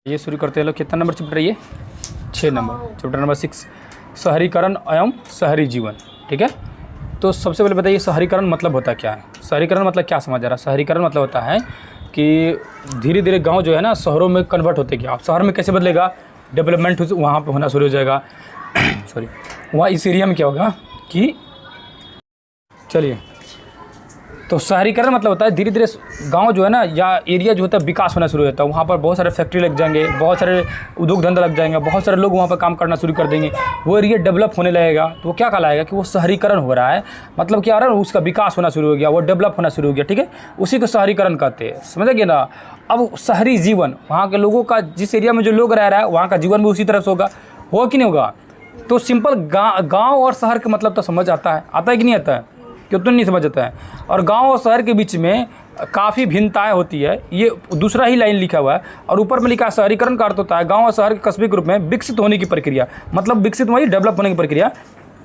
ये शुरू करते हैं लोग। कितना नंबर चैप्टर है ये? 6 नंबर, चैप्टर नंबर 6, शहरीकरण एवं शहरी जीवन। ठीक है, तो सबसे पहले बताइए शहरीकरण मतलब होता क्या है? शहरीकरण मतलब क्या समझ आ रहा है? शहरीकरण मतलब होता है कि धीरे धीरे गांव जो है ना शहरों में कन्वर्ट होते गया। आप शहर में कैसे बदलेगा? डेवलपमेंट वहाँ पे होना शुरू हो जाएगा। सॉरी, वहाँ इस एरिया में क्या होगा कि चलिए, तो शहरीकरण मतलब होता है धीरे धीरे गांव जो है ना या एरिया जो होता है विकास होना शुरू होता है। वहाँ पर बहुत सारे फैक्ट्री लग जाएंगे, बहुत सारे उद्योग धंधा लग जाएंगे, बहुत सारे लोग वहाँ पर काम करना शुरू कर देंगे, वो एरिया डेवलप होने लगेगा। तो वो क्या कहलाएगा कि वो शहरीकरण हो रहा है। मतलब क्या हो रहा है, उसका विकास होना शुरू हो गया, वो डेवलप होना शुरू हो गया। ठीक है, उसी को शहरीकरण कहते हैं, समझेंगे ना। अब शहरी जीवन, वहाँ के लोगों का, जिस एरिया में जो लोग रह रहा है वहाँ का जीवन भी उसी तरह से होगा कि नहीं होगा? तो सिंपल गाँव और शहर का मतलब तो समझ आता है कि नहीं आता है? क्यों तो नहीं समझ आता है। और गांव और शहर के बीच में काफ़ी भिन्नताएं होती है, ये दूसरा ही लाइन लिखा हुआ है। और ऊपर में लिखा है शहरीकरण का अर्थ होता है गांव और शहर के कस्बे के रूप में विकसित होने की प्रक्रिया, मतलब विकसित वही डेवलप होने की प्रक्रिया।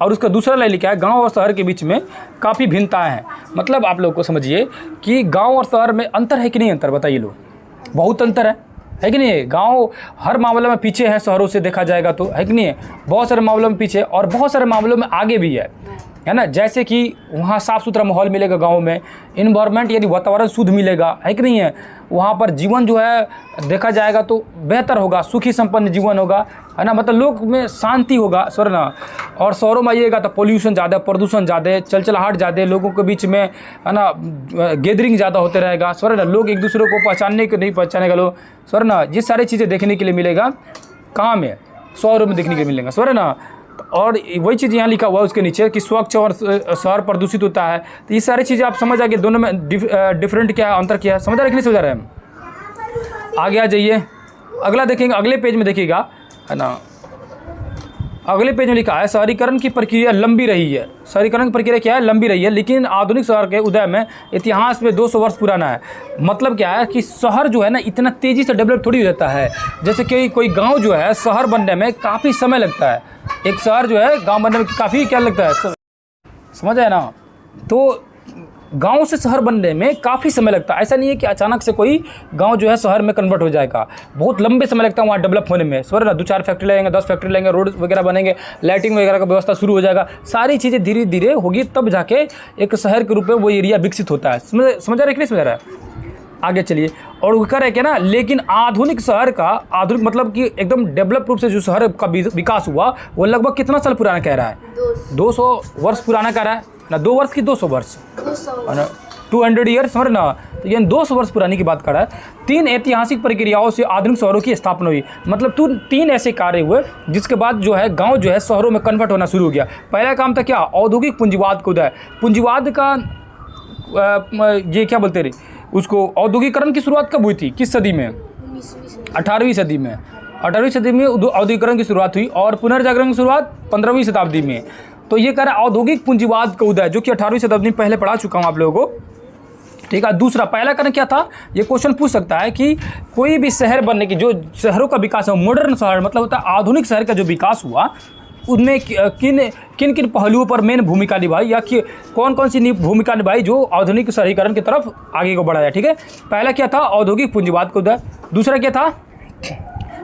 और उसका दूसरा लाइन लिखा है गांव और शहर के बीच में काफ़ी भिन्नताएं हैं। मतलब आप लोग को समझिए कि गाँव और शहर में अंतर है कि नहीं अंतर? बताइए लोग, बहुत अंतर है कि नहीं? गांव हर मामले में पीछे है शहरों से देखा जाएगा तो, है कि नहीं? बहुत सारे मामलों में पीछे और बहुत सारे मामलों में आगे भी है ना। जैसे कि वहाँ साफ़ सुथरा माहौल मिलेगा गांव में, इन्वायरमेंट यानी वातावरण शुद्ध मिलेगा, है कि नहीं है? वहाँ पर जीवन जो है देखा जाएगा तो बेहतर होगा, सुखी संपन्न जीवन होगा, है ना। मतलब लोग में शांति होगा, सर ना। और शहरों में आइएगा तो पोल्यूशन ज़्यादा, प्रदूषण ज़्यादा, चलचलाहट ज़्यादा, लोगों के बीच में, है ना, गैदरिंग ज़्यादा होते रहेगा, सर ना। लोग एक दूसरे को पहचानने के नहीं पहचानेगा लोग, सर ना। ये सारी चीज़ें देखने के लिए मिलेगा कहाँ में? शहरों में देखने के लिए मिलेगा, सर ना। और वही चीज़ यहाँ लिखा हुआ है उसके नीचे कि स्वच्छ और शहर प्रदूषित होता है। तो ये सारी चीज़ें आप समझ आ गए, दोनों में डिफरेंट क्या है, अंतर क्या है, समझ आ रहे कि नहीं समझ आ रहे हैं? आगे आ जाइए, अगला देखेंगे, अगले पेज में देखिएगा, है ना। अगले पेज में लिखा है शहरीकरण की प्रक्रिया लंबी रही है। शहरीकरण की प्रक्रिया क्या है? लंबी रही है, लेकिन आधुनिक शहर के उदय में इतिहास में 200 वर्ष पुराना है। मतलब क्या है कि शहर जो है ना इतना तेज़ी से डेवलप थोड़ी हो जाता है। जैसे कि कोई गांव जो है शहर बनने में काफ़ी समय लगता है, एक शहर जो है गांव बनने में काफ़ी क्या लगता है, समझ आए ना। तो गांव से शहर बनने में काफ़ी समय लगता है। ऐसा नहीं है कि अचानक से कोई गांव जो है शहर में कन्वर्ट हो जाएगा, बहुत लंबे समय लगता है वहाँ डेवलप होने में। सर ना, 2-4 फैक्ट्री लगेंगे, 10 फैक्ट्री लगेंगे, रोड वगैरह बनेंगे, लाइटिंग वगैरह का व्यवस्था शुरू हो जाएगा, सारी चीज़ें धीरे धीरे होगी, तब जाके एक शहर के रूप में वो एरिया विकसित होता है। समझ आ रहा है कि नहीं समझ आ रहा है? आगे चलिए, और वो कह रहे क्या ना, लेकिन आधुनिक शहर का, आधुनिक मतलब कि एकदम डेवलप रूप से जो शहर का विकास हुआ वो लगभग कितना साल पुराना कह रहा है? 200 वर्ष पुराना कह रहा है ना। 2 वर्ष की 200 वर्ष, 200 ईयर, समझ ना। तो ये 200 वर्ष पुरानी की बात कर रहा है। 3 ऐतिहासिक प्रक्रियाओं से आधुनिक शहरों की स्थापना हुई। मतलब 3 ऐसे कार्य हुए जिसके बाद जो है गांव जो है शहरों में कन्वर्ट होना शुरू हो गया। पहला काम था क्या? औद्योगिक पूंजीवाद का उदय। पूंजीवाद का ये क्या बोलते रहे उसको, औद्योगिकरण की शुरुआत कब हुई थी, किस सदी में? 18वीं सदी में। 18वीं सदी में औद्योगिकरण की शुरुआत हुई और पुनर्जागरण की शुरुआत 15वीं शताब्दी में। तो ये कह रहा है औद्योगिक पूंजीवाद का उदय, जो कि 18वीं शताब्दी में पहले पढ़ा चुका हूँ आप लोगों को। ठीक है, दूसरा पहला कारण क्या था? ये क्वेश्चन पूछ सकता है कि कोई भी शहर बनने की, जो शहरों का विकास है, मॉडर्न शहर मतलब होता है आधुनिक शहर का जो विकास हुआ, उनमें किन किन पहलुओं पर मेन भूमिका निभाई, या कि कौन कौन सी भूमिका निभाई जो आधुनिक शहरीकरण की तरफ आगे को बढ़ाया। ठीक है, पहला क्या था? औद्योगिक पूंजीवाद का उदय। दूसरा क्या था?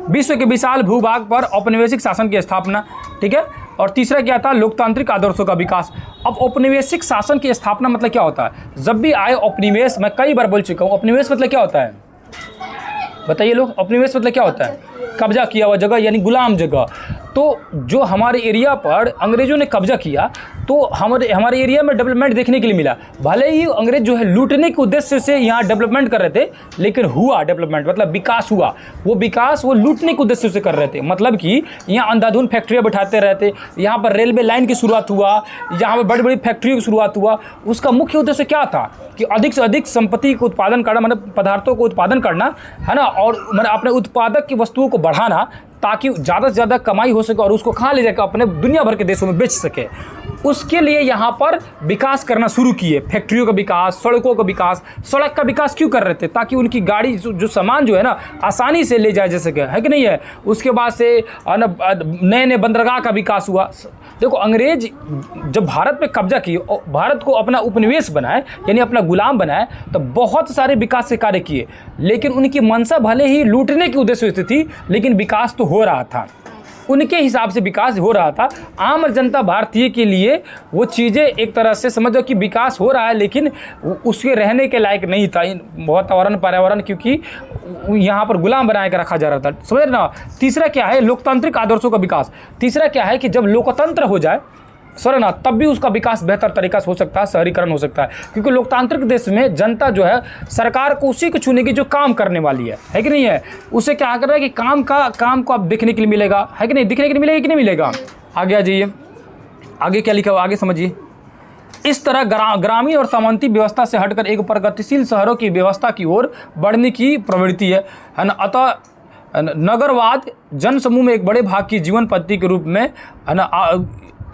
विश्व के विशाल भूभाग पर औपनिवेशिक शासन की स्थापना। ठीक है, और तीसरा क्या था? लोकतांत्रिक आदर्शों का विकास। अब औपनिवेशिक शासन की स्थापना मतलब क्या होता है? जब भी आए औपनिवेश, मैं कई बार बोल चुका हूँ, औपनिवेश मतलब क्या होता है? बताइए लोग, औपनिवेश मतलब क्या होता है? कब्जा किया हुआ जगह यानी गुलाम जगह। तो जो हमारे एरिया पर अंग्रेजों ने कब्जा किया तो हमारे एरिया में डेवलपमेंट देखने के लिए मिला। भले ही अंग्रेज जो है लूटने के उद्देश्य से यहाँ डेवलपमेंट कर रहे थे, लेकिन हुआ डेवलपमेंट, मतलब विकास हुआ। वो विकास वो लूटने के उद्देश्य से कर रहे थे। मतलब कि यहाँ अंधाधुंध फैक्ट्रियाँ बैठाते रहते, यहाँ पर रेलवे लाइन की शुरुआत हुआ, यहाँ पर बड़ी बड़ी फैक्ट्रियों की शुरुआत हुआ। उसका मुख्य उद्देश्य क्या था कि अधिक से अधिक संपत्ति को उत्पादन करना, मतलब पदार्थों को उत्पादन करना, है ना, और मतलब अपने उत्पादक की वस्तुओं को बढ़ाना, ताकि ज़्यादा से ज़्यादा कमाई हो सके और उसको कहाँ ले जाकर अपने दुनिया भर के देशों में बेच सके। उसके लिए यहाँ पर विकास करना शुरू किए, फैक्ट्रियों का विकास, सड़कों का विकास। सड़क का विकास क्यों कर रहे थे? ताकि उनकी गाड़ी जो सामान जो है ना आसानी से ले जाए जा सके, है कि नहीं है। उसके बाद से नए नए बंदरगाह का विकास हुआ। देखो अंग्रेज जब भारत पे कब्जा किए, भारत को अपना उपनिवेश बनाए यानी अपना गुलाम बनाए, तो बहुत सारे विकास के कार्य किए, लेकिन उनकी मंशा भले ही लूटने के उद्देश्य से थी, लेकिन विकास तो हो रहा था, उनके हिसाब से विकास हो रहा था। आम जनता भारतीय के लिए वो चीज़ें एक तरह से समझो कि विकास हो रहा है, लेकिन उसके रहने के लायक नहीं था वातावरण पर्यावरण, क्योंकि यहाँ पर गुलाम बना के रखा जा रहा था, समझ ना। तीसरा क्या है? लोकतांत्रिक आदर्शों का विकास। तीसरा क्या है कि जब लोकतंत्र हो जाए सर ना, तब भी उसका विकास बेहतर तरीका से हो सकता है, शहरीकरण हो सकता है, क्योंकि लोकतांत्रिक देश में जनता जो है सरकार को उसी को चुनेगी जो काम करने वाली है कि नहीं है। उसे क्या कर रहा है कि काम को आप देखने के लिए मिलेगा, है कि नहीं, दिखने के लिए मिलेगा कि नहीं मिलेगा। आगे आ जाइए, आगे क्या लिखा हुआ आगे समझिए। इस तरह ग्रामीण और सामंती व्यवस्था से हटकर एक प्रगतिशील शहरों की व्यवस्था की ओर बढ़ने की प्रवृत्ति है ना। अतः नगरवाद जनसमूह में एक बड़े भाग की जीवन पद्धति के रूप में है ना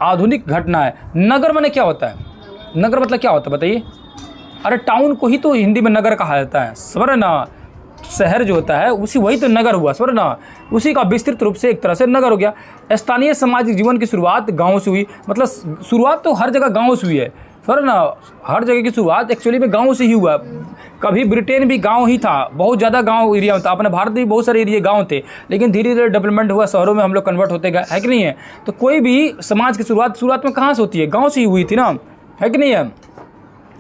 आधुनिक घटना है। नगर माने क्या होता है? नगर मतलब क्या होता है बताइए? अरे टाउन को ही तो हिंदी में नगर कहा जाता है, समझ ना। शहर जो होता है वही तो नगर हुआ, समझ ना। उसी का विस्तृत रूप से एक तरह से नगर हो गया। स्थानीय सामाजिक जीवन की शुरुआत गाँव से हुई, मतलब शुरुआत तो हर जगह गाँव से हुई है, समझ ना। हर जगह की शुरुआत एक्चुअली में गाँव से ही हुआ। कभी ब्रिटेन भी गांव ही था, बहुत ज़्यादा गांव एरिया में था। अपने भारत में भी बहुत सारे एरिया गांव थे, लेकिन धीरे धीरे डेवलपमेंट हुआ, शहरों में हम लोग कन्वर्ट होते गए, है कि नहीं है। तो कोई भी समाज की शुरुआत में कहाँ से होती है? गांव से ही हुई थी ना, है कि नहीं है।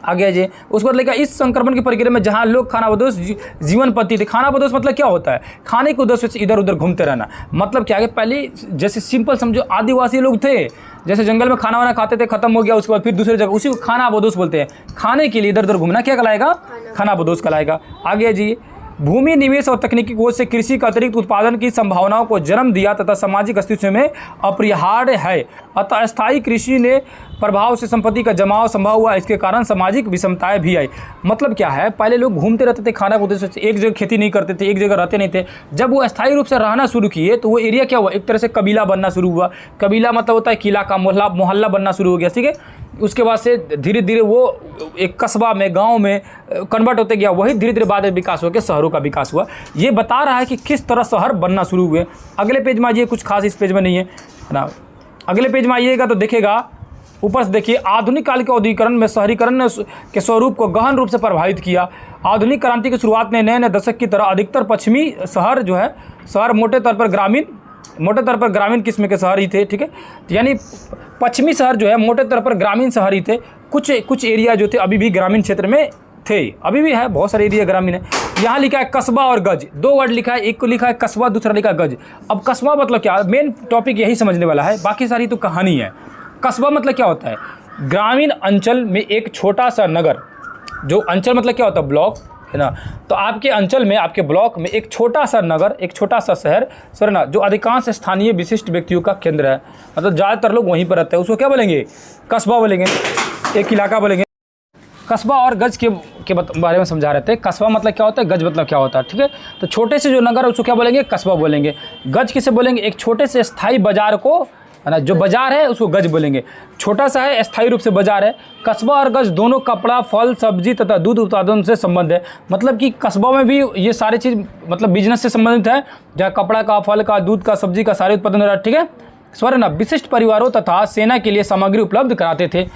आगे जी उसके बाद लेकर इस संक्रमण की प्रक्रिया में जहाँ लोग खानाबदोश जीवन पद्धति थे। खानाबदोश मतलब क्या होता है? खाने के उद्देश्य से इधर उधर घूमते रहना। मतलब क्या है, पहले जैसे सिंपल समझो आदिवासी लोग थे, जैसे जंगल में खाना वाना खाते थे, खत्म हो गया, उसके बाद फिर दूसरी जगह, उसी को खानाबदोश बोलते हैं। खाने के लिए इधर उधर घूमना क्या कहलाएगा? खानाबदोश कहलाएगा। आगे जी भूमि निवेश और तकनीकी खोज से कृषि का अतिरिक्त उत्पादन की संभावनाओं को जन्म दिया तथा सामाजिक अस्तित्व में अपरिहार्य है। अतः स्थायी कृषि ने प्रभाव से संपत्ति का जमाव संभव हुआ, इसके कारण सामाजिक विषमताएं भी आई। मतलब क्या है, पहले लोग घूमते रहते थे, खाना को एक जगह खेती नहीं करते थे, एक जगह रहते नहीं थे। जब वो अस्थायी रूप से रहना शुरू किए तो वो एरिया क्या हुआ, एक तरह से कबीला बनना शुरू हुआ। कबीला मतलब होता है किला का मोहल्ला बनना शुरू हो गया, ठीक है। उसके बाद से धीरे धीरे वो एक कस्बा में, गांव में कन्वर्ट होते गया, वही धीरे धीरे बाद में विकास हो गया, शहरों का विकास हुआ। ये बता रहा है कि किस तरह शहर बनना शुरू हुए। अगले पेज में आइए, कुछ खास इस पेज में नहीं है ना। अगले पेज में आइएगा तो देखिएगा, ऊपर से देखिए, आधुनिक काल के औद्योगिकरण में शहरीकरण के स्वरूप को गहन रूप से प्रभावित किया। आधुनिक क्रांति की शुरुआत में नए नए दशक की तरह अधिकतर पश्चिमी शहर जो है, शहर मोटे तौर पर ग्रामीण किस्म के शहर ही थे, ठीक है। यानी पश्चिमी शहर जो है मोटे तौर पर ग्रामीण शहर ही थे। कुछ एरिया जो थे अभी भी ग्रामीण क्षेत्र में थे, अभी भी है, बहुत सारे एरिया ग्रामीण है। यहाँ लिखा है कस्बा और गज, दो वर्ड लिखा है, एक को लिखा है कस्बा, दूसरा लिखा है गज। अब कस्बा मतलब क्या, मेन टॉपिक यही समझने वाला है, बाकी सारी तो कहानी है। कस्बा मतलब क्या होता है? ग्रामीण अंचल में एक छोटा सा नगर, जो अंचल मतलब क्या होता है, ब्लॉक, है ना। तो आपके अंचल में, आपके ब्लॉक में एक छोटा सा नगर, एक छोटा सा शहर, सर ना, जो अधिकांश स्थानीय विशिष्ट व्यक्तियों का केंद्र है, मतलब ज़्यादातर लोग वहीं पर रहते हैं, उसको क्या बोलेंगे? कस्बा बोलेंगे, एक इलाका बोलेंगे। कस्बा और गज के बारे में समझा रहे थे। कस्बा मतलब क्या होता है, गज मतलब क्या होता है, ठीक है। तो छोटे से जो नगर है उसको क्या बोलेंगे? कस्बा बोलेंगे। गज किसे बोलेंगे? एक छोटे से स्थायी बाजार को, है ना, जो बाजार है उसको गज बोलेंगे। छोटा सा है, स्थायी रूप से बाजार है। कस्बा और गज दोनों कपड़ा, फल, सब्जी तथा दूध उत्पादन से संबंध है। मतलब कि कस्बा में भी ये सारी चीज़ मतलब बिजनेस से संबंधित है, जहाँ कपड़ा का, फल का, दूध का, सब्जी का सारे उत्पादन हो रहा है, ठीक है। स्वर्ण विशिष्ट परिवारों तथा सेना के लिए सामग्री उपलब्ध कराते थे।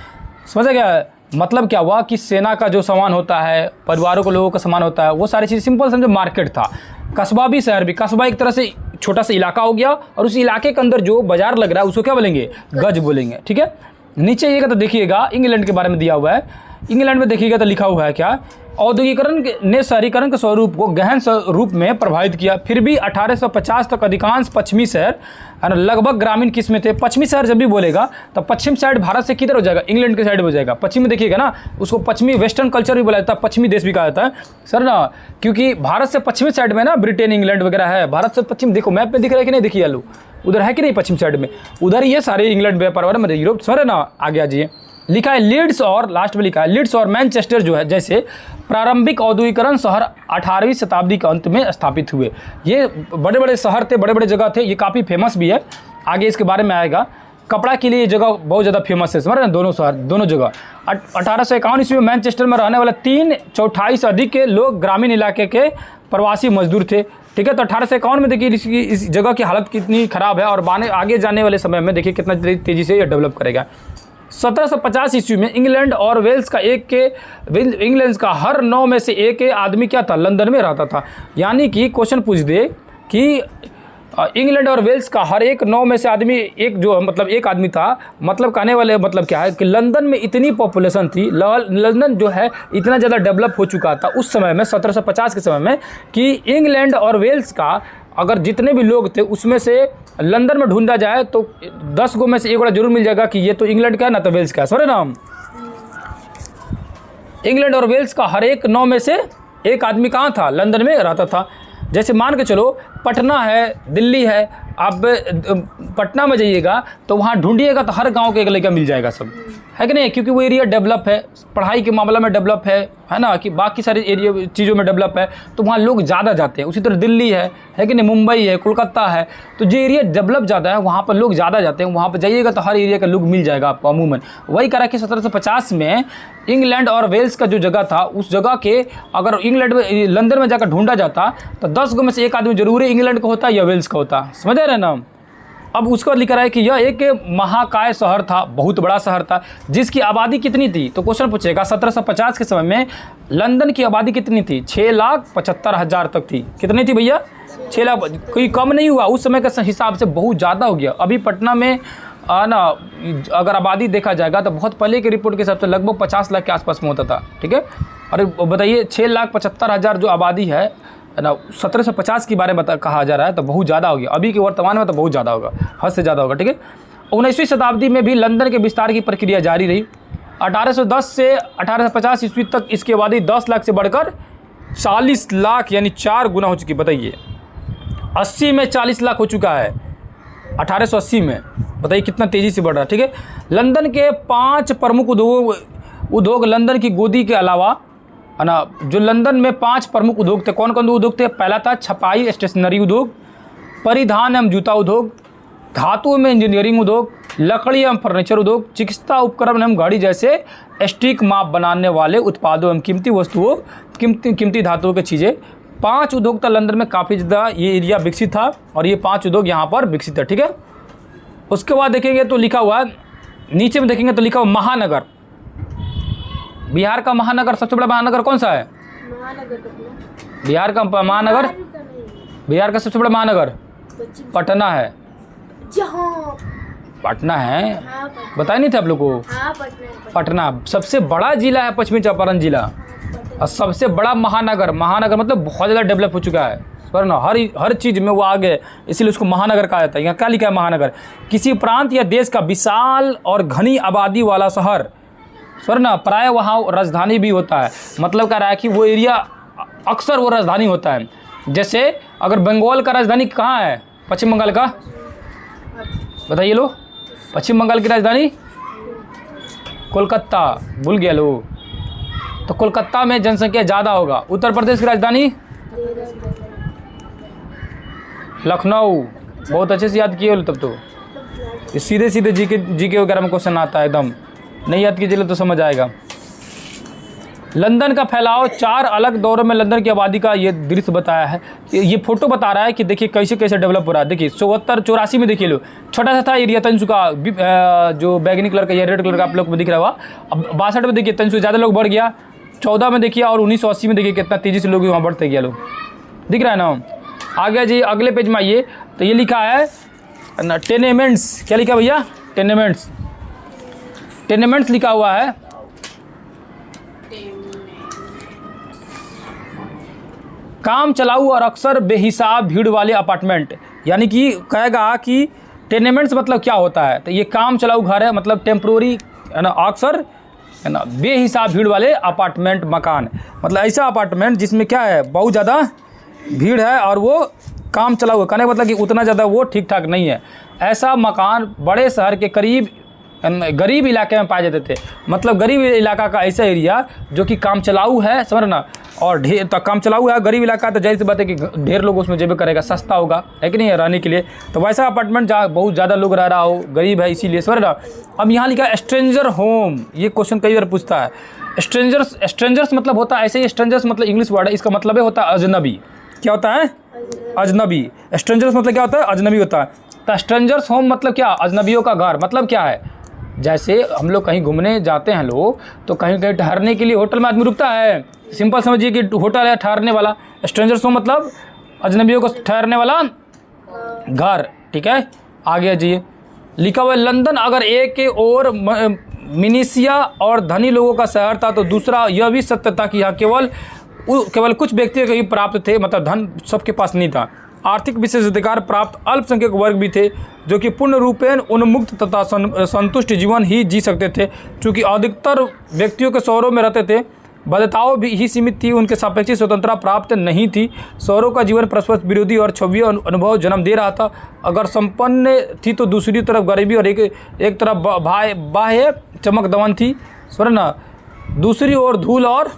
समझा गया? मतलब क्या हुआ कि सेना का जो सामान होता है, परिवारों को, लोगों का सामान होता है, वो सारी चीज़ सिंपल समझो मार्केट था। कस्बा भी, शहर भी। कस्बा एक तरह से छोटा सा इलाका हो गया, और उस इलाके के अंदर जो बाजार लग रहा है उसको क्या बोलेंगे? गज बोलेंगे, ठीक है। नीचे आइएगा तो देखिएगा इंग्लैंड के बारे में दिया हुआ है। इंग्लैंड में देखिएगा तो लिखा हुआ है क्या, औद्योगिकरण ने शहरीकरण के स्वरूप को गहन रूप में प्रभावित किया। फिर भी 1850 तक अधिकांश पश्चिमी शहर लगभग ग्रामीण किस्में थे। पश्चिमी शहर जब भी बोलेगा तो पश्चिम साइड भारत से किधर हो जाएगा? इंग्लैंड के साइड हो जाएगा। पश्चिम में देखिएगा ना, उसको पश्चिमी वेस्टर्न कल्चर भी बोला जाता है, पश्चिमी देश भी कहा जाता है, सर ना। क्योंकि भारत से पश्चिमी साइड में ना ब्रिटेन, इंग्लैंड वगैरह है। भारत से पश्चिम देखो, मैप में दिख रहा है कि नहीं? देखिए आलू उधर है कि नहीं? पश्चिम साइड में उधर ये सारे इंग्लैंड व्यापार में, यूरोप, सर ना। आगे आ जाइए, लिखा है लीड्स, और लास्ट में लिखा है लीड्स और मैनचेस्टर जो है, जैसे प्रारंभिक औद्योगिकरण शहर 18वीं शताब्दी के अंत में स्थापित हुए। ये बड़े बड़े शहर थे, बड़े बड़े जगह थे, ये काफ़ी फेमस भी है, आगे इसके बारे में आएगा। कपड़ा के लिए ये जगह बहुत ज़्यादा फेमस है, समझ रहे हैं, दोनों शहर, दोनों जगह। 1851 ईस्वी में मैनचेस्टर में रहने वाले 3/4 से अधिक के लोग ग्रामीण इलाके के प्रवासी मजदूर थे, ठीक है। तो 1851 में देखिए इस जगह की हालत कितनी ख़राब है, और आगे जाने वाले समय में देखिए कितना तेज़ी से ये डेवलप करेगा। 1750 ईस्वी में इंग्लैंड और वेल्स का हर 9 में से एक आदमी क्या था, लंदन में रहता था। यानी कि क्वेश्चन पूछ दे कि इंग्लैंड और वेल्स का हर 9 में से आदमी एक आदमी था, मतलब कहने वाले मतलब क्या है कि लंदन में इतनी पॉपुलेशन थी, लंदन जो है इतना ज़्यादा डेवलप हो चुका था उस समय में 1750 के समय में कि इंग्लैंड और वेल्स का अगर जितने भी लोग थे उसमें से लंदन में ढूंढा जाए तो 10 गो में से एक बड़ा जरूर मिल जाएगा कि ये तो इंग्लैंड का है ना तो वेल्स का है, समझे ना हम। इंग्लैंड और वेल्स का हर 9 में से एक आदमी कहाँ था, लंदन में रहता था। जैसे मान के चलो पटना है, दिल्ली है, आप पटना में जाइएगा तो वहाँ ढूंढिएगा तो हर गांव के एक लड़का मिल जाएगा, सब है कि नहीं, क्योंकि वो एरिया डेवलप है, पढ़ाई के मामला में डेवलप है ना, कि बाकी सारे एरिया चीज़ों में डेवलप है, तो वहाँ लोग ज़्यादा जाते हैं। उसी तरह दिल्ली है कि नहीं, मुंबई है, कोलकाता है, तो जो एरिया डेवलप ज़्यादा है वहाँ पर लोग ज़्यादा जाते हैं, वहाँ पर जाइएगा तो हर एरिया का लोग मिल जाएगा आपको अमूमन। वही करा कि 1750 में इंग्लैंड और वेल्स का जो जगह था उस जगह के अगर लंदन में जाकर ढूंढा जाता तो 10 गो में से एक आदमी जरूर इंग्लैंड का होता या वेल्स का होता, समझ रहे हैं ना। अब उसके बाद लिखा रहा है कि यह एक महाकाय शहर था, बहुत बड़ा शहर था, जिसकी आबादी कितनी थी, तो क्वेश्चन पूछेगा 1750 के समय में लंदन की आबादी कितनी थी, 6,75,000 तक थी। कितनी थी भैया, 6 लाख, कोई कम नहीं हुआ, उस समय के हिसाब से बहुत ज़्यादा हो गया। अभी पटना में ना अगर आबादी देखा जाएगा तो बहुत पहले की रिपोर्ट के हिसाब से लगभग 50 लाख के आसपास में होता था, ठीक है। और बताइए 6,75,000 जो आबादी है ना, 1750 के बारे में कहा जा रहा है तो बहुत ज़्यादा हो गया। अभी के वर्तमान में तो बहुत ज़्यादा होगा, हद से ज़्यादा होगा, ठीक है। 19वीं शताब्दी में भी लंदन के विस्तार की प्रक्रिया जारी रही। 1810 से 1850 ईस्वी तक इसकी आबादी 10 लाख से बढ़कर 40 लाख यानी 4 गुना हो चुकी। बताइए 80 में 40 लाख हो चुका है, 1880 में, बताइए कितना तेज़ी से बढ़ रहा है, ठीक है। लंदन के 5 प्रमुख उद्योग लंदन की गोदी के अलावा है ना, जो लंदन में 5 प्रमुख उद्योग थे, कौन कौन उद्योग थे, पहला था छपाई स्टेशनरी उद्योग, परिधान एवं जूता उद्योग, धातु में इंजीनियरिंग उद्योग, लकड़ी एवं फर्नीचर उद्योग, चिकित्सा उपकरण एवं घड़ी जैसे स्टिक माप बनाने वाले उत्पादों एवं कीमती वस्तुओं, कीमती धातुओं की चीज़ें। 5 उद्योग था लंदन में, काफ़ी ज़्यादा ये एरिया विकसित था और ये 5 उद्योग यहाँ पर विकसित है, ठीक है। उसके बाद देखेंगे तो लिखा हुआ नीचे में देखेंगे तो लिखा हुआ महानगर। बिहार का महानगर, सबसे बड़ा महानगर कौन सा है, बिहार का महानगर, बिहार का सबसे बड़ा महानगर पटना है, पटना है, बताया नहीं थे आप लोग को, पटना सबसे बड़ा जिला है, पश्चिमी चंपारण जिला, और सबसे बड़ा महानगर मतलब बहुत ज़्यादा डेवलप हो चुका है, पर ना हर चीज़ में वो आगे, इसीलिए उसको महानगर कहा जाता है। यहाँ क्या लिखा है, महानगर किसी प्रांत या देश का विशाल और घनी आबादी वाला शहर, सर ना, प्राय वहाँ राजधानी भी होता है, मतलब कह रहा है कि वो एरिया अक्सर वो राजधानी होता है। जैसे अगर बंगाल का राजधानी कहाँ है, पश्चिम बंगाल का, बताइए लो, पश्चिम बंगाल की राजधानी कोलकाता, भूल गया लो, तो कोलकाता में जनसंख्या ज़्यादा होगा। उत्तर प्रदेश की राजधानी लखनऊ, बहुत अच्छे से याद किए हो तब तो, सीधे जीके वगैरह में क्वेश्चन आता है, एकदम नहीं याद कीजिए तो समझ आएगा। लंदन का फैलाव 4 अलग दौरों में लंदन की आबादी का ये दृश्य बताया है, ये फोटो बता रहा है कि देखिए कैसे कैसे डेवलप हो रहा है। देखिए 74-84 में देखिए लो, छोटा सा था एरिया तंजु का, जो बैगनी कलर का या रेड कलर का आप लोग को दिख रहा हुआ। अब 62 में देखिए तंजु ज़्यादा लोग बढ़ गया, 14 में देखिए, और 1980 में देखिए कितना तेज़ी से लोग वहाँ बढ़ते गया, लोग दिख रहा है ना। आगे जी अगले पेज में आइए तो ये लिखा है ना टेनेमेंट्स, क्या लिखा भैया, टेनेमेंट्स लिखा हुआ है। काम चलाऊ और अक्सर बेहिसाब भीड़ वाले अपार्टमेंट, यानी कि कहेगा कि टेनेमेंट्स मतलब क्या होता है, तो ये काम चलाऊ घर है, मतलब टेम्प्रोरी है ना, अक्सर है ना, बेहिसाब भीड़ वाले अपार्टमेंट मकान, मतलब ऐसा अपार्टमेंट जिसमें क्या है, बहुत ज़्यादा भीड़ है और वो काम चलाऊ, कहने का मतलब कि उतना ज़्यादा वो ठीक ठाक नहीं है। ऐसा मकान बड़े शहर के करीब गरीब इलाके में पाए जाते थे। मतलब गरीब इलाका का ऐसा एरिया जो कि काम चलाऊ है, समझ ना, और ढेर तो काम चलाऊ है, गरीब इलाका, तो जाहिर सी बात है कि ढेर लोग उसमें जेबे करेगा, सस्ता होगा, है कि नहीं है, रहने के लिए। तो वैसा अपार्टमेंट जहाँ बहुत ज़्यादा लोग रह रहा हो, गरीब है इसीलिए, समझ रहा। अब यहाँ लिखा है स्ट्रेंजर होम, ये क्वेश्चन कई बार पूछता है। स्ट्रेंजर्स मतलब होता है ऐसे ही, स्ट्रेंजर्स मतलब इंग्लिश वर्ड है, इसका मतलब है होता है अजनबी। क्या होता है? अजनबी। स्ट्रेंजर्स मतलब क्या होता है? अजनबी होता है। तो स्ट्रेंजर्स होम मतलब क्या? अजनबियों का घर। मतलब क्या है? जैसे हम लोग कहीं घूमने जाते हैं लोग, तो कहीं कहीं ठहरने के लिए होटल में आदमी रुकता है, सिंपल समझिए कि होटल है ठहरने वाला। स्ट्रेंजर्स होम मतलब अजनबियों को ठहरने वाला घर, ठीक है। आगे जाइए, लिखा हुआ है लंदन अगर एक के और मिनीसिया और धनी लोगों का शहर था, तो दूसरा यह भी सत्य था कि यहाँ केवल कुछ व्यक्तियों को ही प्राप्त थे, मतलब धन सबके पास नहीं था। आर्थिक विशेषाधिकार प्राप्त अल्पसंख्यक वर्ग भी थे जो कि पूर्ण रूपेण उन्मुक्त तथा संतुष्ट जीवन ही जी सकते थे। चूँकि अधिकतर व्यक्तियों के शहरों में रहते थे, बाध्यताओं भी ही सीमित थी, उनके सापेक्षिक स्वतंत्रता प्राप्त नहीं थी। शहरों का जीवन परस्पर विरोधी और छवियों अनुभव जन्म दे रहा था। अगर संपन्न थी तो दूसरी तरफ गरीबी और एक तरफ बाह्य चमक दमन थी, स्वर्ण दूसरी ओर धूल और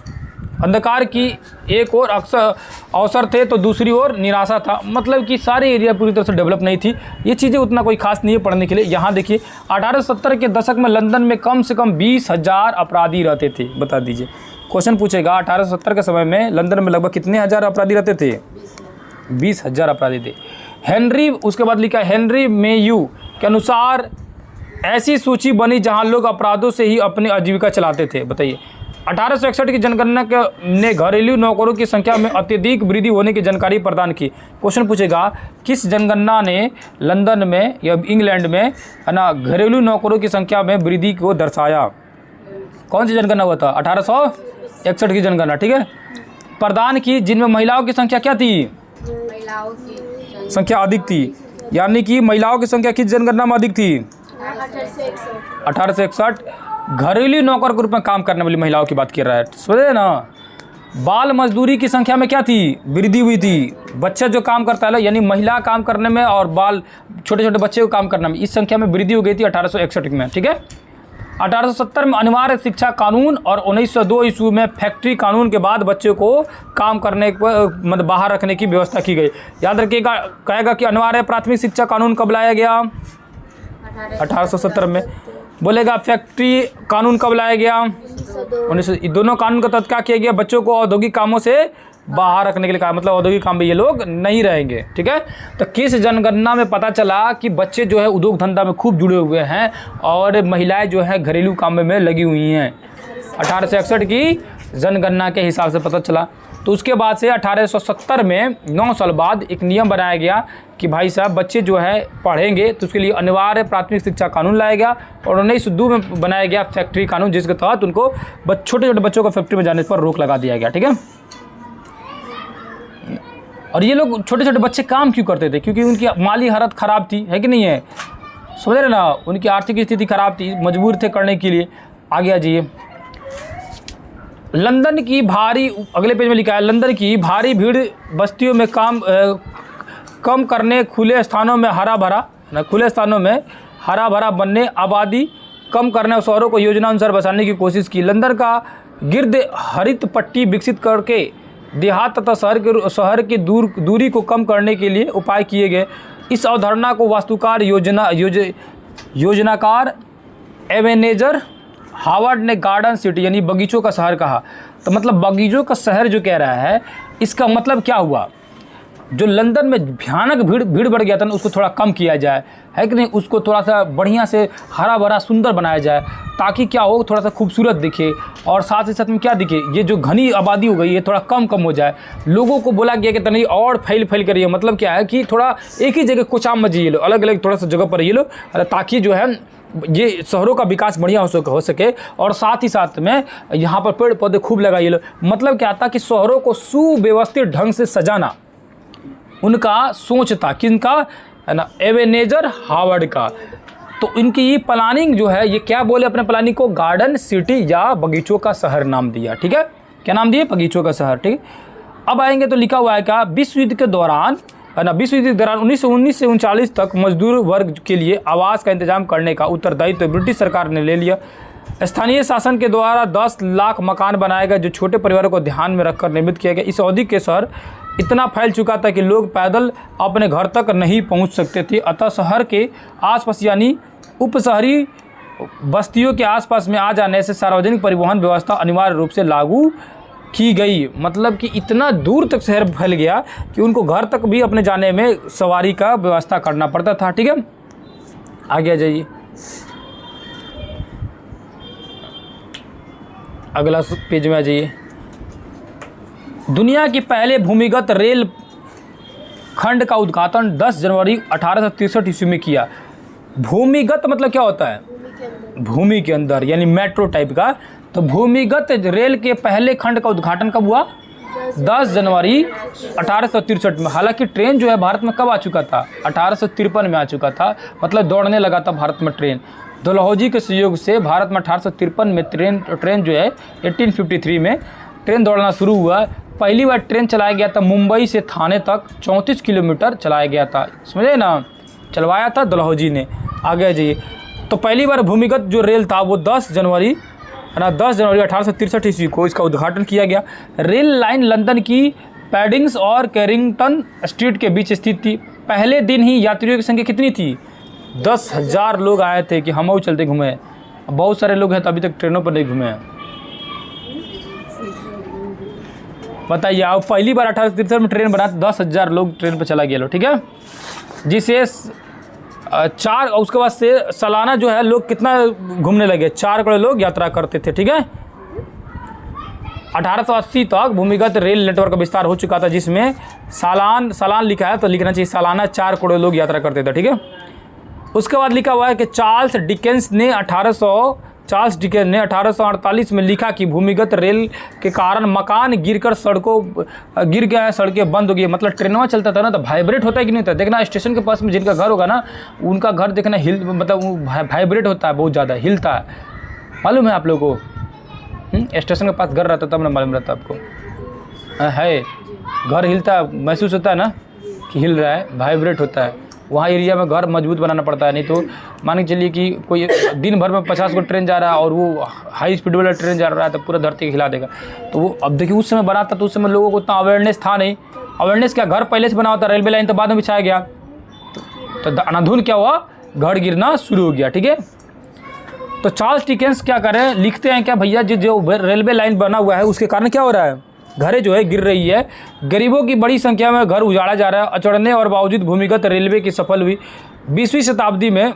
अंधकार की एक और अक्सर अवसर थे, तो दूसरी ओर निराशा था। मतलब कि सारे एरिया पूरी तरह से डेवलप नहीं थी। ये चीज़ें उतना कोई खास नहीं है पढ़ने के लिए। यहाँ देखिए 1870 के दशक में लंदन में कम से कम 20,000 अपराधी रहते थे। बता दीजिए, क्वेश्चन पूछेगा 1870 के समय में लंदन में लगभग कितने हज़ार अपराधी रहते थे? 20,000 अपराधी थे। हेनरी, उसके बाद लिखा है हेनरी मेयू के अनुसार ऐसी सूची बनी जहाँ लोग अपराधों से ही अपनी आजीविका चलाते थे। बताइए, 1861 की जनगणना ने घरेलू नौकरों की संख्या में अत्यधिक वृद्धि होने की जानकारी प्रदान की। क्वेश्चन पूछेगा किस जनगणना ने लंदन में या इंग्लैंड में, है ना, घरेलू नौकरों की संख्या में वृद्धि को दर्शाया? कौन सी जनगणना हुआ था? 1861 की जनगणना, ठीक है, प्रदान की, जिनमें महिलाओं की संख्या क्या थी? महिलाओं की संख्या अधिक थी। यानी कि महिलाओं की संख्या किस जनगणना में अधिक थी? 1861। घरेलू नौकर के रूप में काम करने वाली महिलाओं की बात कर रहा है, समझे ना। बाल मजदूरी की संख्या में क्या थी? वृद्धि हुई थी। बच्चा जो काम करता है, यानी महिला काम करने में और बाल छोटे छोटे बच्चे को काम करने में, इस संख्या में वृद्धि हो गई थी 1861 में, ठीक है। 1870 में अनिवार्य शिक्षा कानून और 1902 ईस्वी में फैक्ट्री कानून के बाद बच्चों को काम करने मतलब बाहर रखने की व्यवस्था की गई। याद रखिएगा, कहेगा कि अनिवार्य प्राथमिक शिक्षा कानून कब लाया गया? 1870 में। बोलेगा फैक्ट्री कानून कब लाया गया? 1900। दोनों कानून का तहत क्या किया गया? बच्चों को औद्योगिक कामों से बाहर रखने के लिए कहा, मतलब औद्योगिक काम में ये लोग नहीं रहेंगे, ठीक है। तो किस जनगणना में पता चला कि बच्चे जो है उद्योग धंधा में खूब जुड़े हुए हैं और महिलाएं जो है घरेलू काम में लगी हुई हैं? 1861 की जनगणना के हिसाब से पता चला। तो उसके बाद से 1870 में 9 साल बाद एक नियम बनाया गया कि भाई साहब बच्चे जो है पढ़ेंगे, तो उसके लिए अनिवार्य प्राथमिक शिक्षा कानून लाया गया। और 1902 में बनाया गया फैक्ट्री कानून, जिसके तहत उनको छोटे छोटे बच्चों को फैक्ट्री में जाने पर रोक लगा दिया गया, ठीक है। और ये लोग छोटे छोटे बच्चे काम क्यों करते थे? क्योंकि उनकी माली हालत ख़राब थी, है कि नहीं है, समझ रहे ना। उनकी आर्थिक स्थिति खराब थी, मजबूर थे करने के लिए। आगे आ जाइए, लंदन की भारी, अगले पेज में लिखा है लंदन की भारी भीड़ बस्तियों में कम करने, खुले स्थानों में हरा भरा बनने, आबादी कम करने और शहरों को योजना अनुसार बसाने की कोशिश की। लंदन का गिर्द हरित पट्टी विकसित करके देहात तथा शहर की दूरी को कम करने के लिए उपाय किए गए। इस अवधारणा को वास्तुकार योजनाकार एवेनेजर हावर्ड ने गार्डन सिटी यानी बगीचों का शहर कहा। तो मतलब बगीचों का शहर जो कह रहा है, इसका मतलब क्या हुआ? जो लंदन में भयानक भीड़ बढ़ गया था ना, उसको थोड़ा कम किया जाए, है कि नहीं, उसको थोड़ा सा बढ़िया से हरा भरा सुंदर बनाया जाए, ताकि क्या हो, थोड़ा सा खूबसूरत दिखे। और साथ ही साथ में क्या दिखे, ये जो घनी आबादी हो गई है थोड़ा कम हो जाए। लोगों को बोला गया कि नहीं और फैल करिए, मतलब क्या है कि थोड़ा एक ही जगह कुचाम मत जिए लो, अलग अलग थोड़ा सा जगह पर रहिए लो, ताकि जो है ये शहरों का विकास बढ़िया हो सके। और साथ ही साथ में यहाँ पर पेड़ पौधे खूब लगाइए लो। मतलब क्या था कि शहरों को सुव्यवस्थित ढंग से सजाना उनका सोच था, किनका, है ना, एवेनेजर हावर्ड का। तो इनकी ये प्लानिंग जो है, ये क्या बोले अपने प्लानिंग को? गार्डन सिटी या बगीचों का शहर नाम दिया, ठीक है। क्या नाम दिया? बगीचों का शहर, ठीक। अब आएंगे तो लिखा हुआ है क्या, विश्व युद्ध के दौरान है ना 20वीं सदी के दौरान 1919 से 39 तक मजदूर वर्ग के लिए आवास का इंतजाम करने का उत्तरदायित्व ब्रिटिश सरकार ने ले लिया। स्थानीय शासन के द्वारा 10 लाख मकान बनाए गए जो छोटे परिवारों को ध्यान में रखकर निर्मित किया गया। इस अवधि के शहर इतना फैल चुका था कि लोग पैदल अपने घर तक नहीं पहुंच सकते थे, अतः शहर के आसपास यानी उपशहरी बस्तियों के आसपास में आ जाने से सार्वजनिक परिवहन व्यवस्था अनिवार्य रूप से लागू की गई। मतलब कि इतना दूर तक शहर फैल गया कि उनको घर तक भी अपने जाने में सवारी का व्यवस्था करना पड़ता था। ठीक है, आगे आ जाइए, अगला पेज में आ जाइए। दुनिया की पहले भूमिगत रेल खंड का उद्घाटन 10 जनवरी 1863 ईस्वी में किया। भूमिगत मतलब क्या होता है? भूमि के अंदर, यानी मेट्रो टाइप का। तो भूमिगत रेल के पहले खंड का उद्घाटन कब हुआ? 10 जनवरी 1863 में। हालांकि ट्रेन जो है भारत में कब आ चुका था? 1853 में आ चुका था, मतलब दौड़ने लगा था भारत में ट्रेन। डलहौजी के सहयोग से भारत में 1853 में ट्रेन जो है 1853 में ट्रेन दौड़ना शुरू हुआ। पहली बार ट्रेन चलाया गया था मुंबई से थाने तक 34 किलोमीटर चलाया गया था, समझे ना, चलवाया था डलहौजी ने। आगे जाइए, तो पहली बार भूमिगत जो रेल था वो 10 जनवरी 1863 ईस्वी को इसका उद्घाटन किया गया। रेल लाइन लंदन की पैडिंग्स और कैरिंगटन स्ट्रीट के बीच स्थित थी। पहले दिन ही यात्रियों की संख्या कितनी थी? 10,000 लोग आए थे कि हम चलते घूमे। बहुत सारे लोग हैं तो अभी तक ट्रेनों पर नहीं घूमे हैं। बताइए, आप पहली बार 1863 में ट्रेन बना, 10,000 लोग ट्रेन पर चला गया लो। ठीक है, जिसे उसके बाद से सालाना जो है लोग कितना घूमने लगे, 4 करोड़ लोग यात्रा करते थे। ठीक है, 1880 तक भूमिगत रेल नेटवर्क का विस्तार हो चुका था, जिसमें सालान लिखा है तो लिखना चाहिए सालाना 4 करोड़ लोग यात्रा करते थे। ठीक है, उसके बाद लिखा हुआ है कि चार्ल्स डिकेंस ने 1848 में लिखा कि भूमिगत रेल के कारण मकान गिर गया है, सड़कें बंद हो गई। मतलब ट्रेनवा चलता था ना तो वाइब्रेट होता है कि नहीं होता? देखना स्टेशन के पास में जिनका घर होगा ना, उनका घर देखना मतलब वाइब्रेट होता है, बहुत ज़्यादा हिलता है। मालूम है आप लोगों को? स्टेशन के पास घर रहता तब ना मालूम रहता आपको? है, घर हिलता है, महसूस होता है ना कि हिल रहा है, वाइब्रेट होता है। वहाँ एरिया में घर मजबूत बनाना पड़ता है, नहीं तो मान के चलिए कि कोई दिन भर में 50 को ट्रेन जा रहा है और वो हाई स्पीड वाला ट्रेन जा रहा है तो पूरा धरती हिला देगा। तो वो अब देखिए उस समय बना था तो उस समय लोगों को उतना अवेयरनेस था नहीं। अवेयरनेस क्या, घर पहले से बना होता, रेलवे लाइन तो बाद में बिछाया गया, तो अनाधुन क्या हुआ, घर गिरना शुरू हो गया। ठीक है, तो चार्ल्स डिकेंस क्या करें, लिखते हैं क्या भैया, जो रेलवे लाइन बना हुआ है उसके कारण क्या हो रहा है, घरें जो है गिर रही है, गरीबों की बड़ी संख्या में घर उजाड़ा जा रहा है। अचड़ने और बावजूद भूमिगत रेलवे की सफल हुई 20वीं शताब्दी में।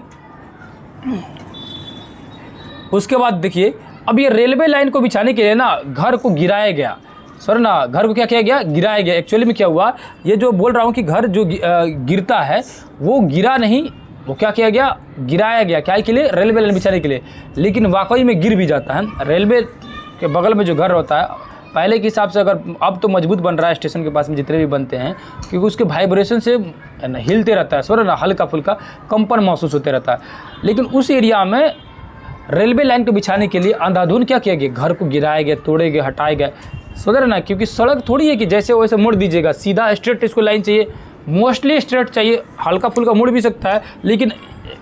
उसके बाद देखिए, अब ये रेलवे लाइन को बिछाने के लिए ना घर को गिराया गया, सर ना, घर को क्या किया गया, गिराया गया। एक्चुअली में क्या हुआ, ये जो बोल रहा हूँ कि घर जो गिरता है वो गिरा नहीं, वो क्या किया गया, गिराया गया। क्या के लिए? रेलवे लाइन बिछाने के लिए। लेकिन वाकई में गिर भी जाता है। रेलवे के बगल में जो घर होता है पहले के हिसाब से, अगर अब तो मजबूत बन रहा है स्टेशन के पास में जितने भी बनते हैं, क्योंकि उसके वाइब्रेशन से हिलते रहता है, सर ना, हल्का फुल्का कंपन महसूस होते रहता है। लेकिन उस एरिया में रेलवे लाइन को बिछाने के लिए अंधाधुन क्या किया गया, घर को गिराए गए, तोड़े गए, हटाए गए, समझ रहे ना। क्योंकि सड़क थोड़ी है कि जैसे वैसे मुड़ दीजिएगा, सीधा स्ट्रेट इसको लाइन चाहिए, मोस्टली स्ट्रेट चाहिए, हल्का फुल्का मुड़ भी सकता है लेकिन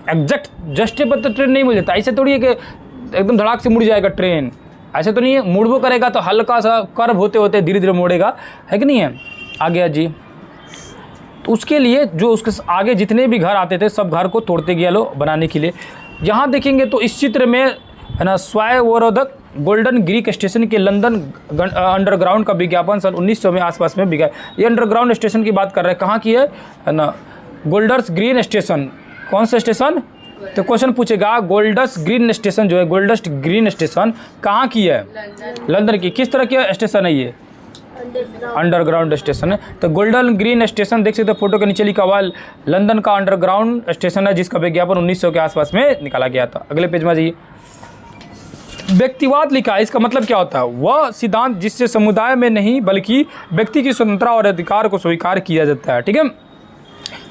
एग्जैक्ट जस्टे पर तो ट्रेन नहीं मिल जाता। ऐसे थोड़ी है कि एकदम धड़ाक से मुड़ जाएगा ट्रेन, ऐसे तो नहीं है। मुड़बो करेगा तो हल्का सा कर्व होते होते धीरे धीरे मुड़ेगा, है कि नहीं है। आगे जी, तो उसके लिए जो उसके आगे जितने भी घर आते थे सब घर को तोड़ते गया लो बनाने के लिए। यहाँ देखेंगे तो इस चित्र में है ना, स्वायवरोधक गोल्डन ग्रीक स्टेशन के लंदन अंडरग्राउंड का विज्ञापन सन 1900 में आसपास में बिका। ये अंडरग्राउंड स्टेशन की बात कर रहे हैं, कहाँ की है ना, गोल्डर्स ग्रीन स्टेशन। कौन सा स्टेशन? तो क्वेश्चन पूछेगा, गोल्डस ग्रीन स्टेशन जो है, गोल्डस्ट ग्रीन स्टेशन कहाँ की है? लंदन की। किस तरह की स्टेशन है ये? अंडरग्राउंड स्टेशन है। तो गोल्डन ग्रीन स्टेशन देख सकते हो, फोटो के नीचे लिखा हुआ लंदन का अंडरग्राउंड स्टेशन है, जिसका विज्ञापन 1900 के आसपास में निकाला गया था। अगले पेज में जाइए, व्यक्तिवाद लिखा है। इसका मतलब क्या होता है? वह सिद्धांत जिससे समुदाय में नहीं बल्कि व्यक्ति की स्वतंत्रता और अधिकार को स्वीकार किया जाता है। ठीक है,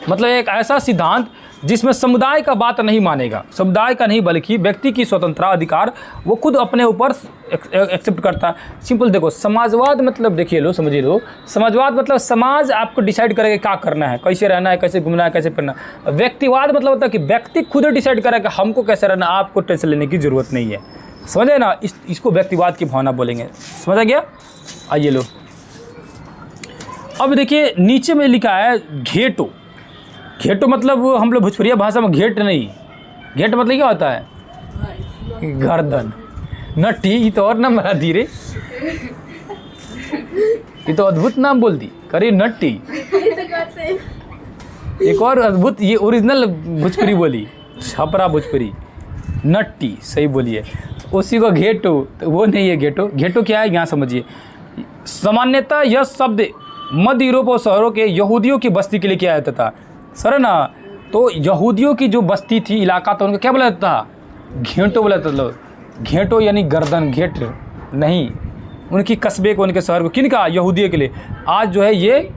मतलब एक ऐसा सिद्धांत जिसमें समुदाय का बात नहीं मानेगा, समुदाय का नहीं बल्कि व्यक्ति की स्वतंत्रता अधिकार वो खुद अपने ऊपर एक्सेप्ट करता है। सिंपल देखो, समाजवाद मतलब देखिए लो, समझिए लो, समाजवाद मतलब समाज आपको डिसाइड करेगा क्या करना है, कैसे रहना है, कैसे घूमना है, कैसे फिरना है। व्यक्तिवाद मतलब होता है कि व्यक्ति खुद डिसाइड करेगा हमको कैसे रहना, आपको टेंशन लेने की ज़रूरत नहीं है। समझे ना, इसको व्यक्तिवाद की भावना बोलेंगे। समझा गया? आइए लो, अब देखिए नीचे में लिखा है घेटो। घेटो मतलब हम लोग भोजपुरिया भाषा में घेट नहीं, घेट मतलब क्या होता है? गर्दन। नट्टी, ये तो और नाम बना धीरे, ये तो अद्भुत नाम बोल दी, करिए नट्टी। एक और अद्भुत, ये ओरिजिनल भोजपुरी बोली, छपरा भोजपुरी, नट्टी सही बोलिए। उसी को घेटो, तो वो नहीं है घेटो। घेटो क्या है यहाँ समझिए। सामान्यतः यह शब्द मध्य यूरोप और शहरों के यहूदियों की बस्ती के लिए किया जाता था, सर ना। तो यहूदियों की जो बस्ती थी, इलाका था, उनको क्या बोला जाता था? घेंटो बोला जाता था। घेंटो यानी गर्दन, घेट नहीं, उनकी कस्बे को, उनके शहर को, किन का? यहूदियों के लिए। आज जो है ये,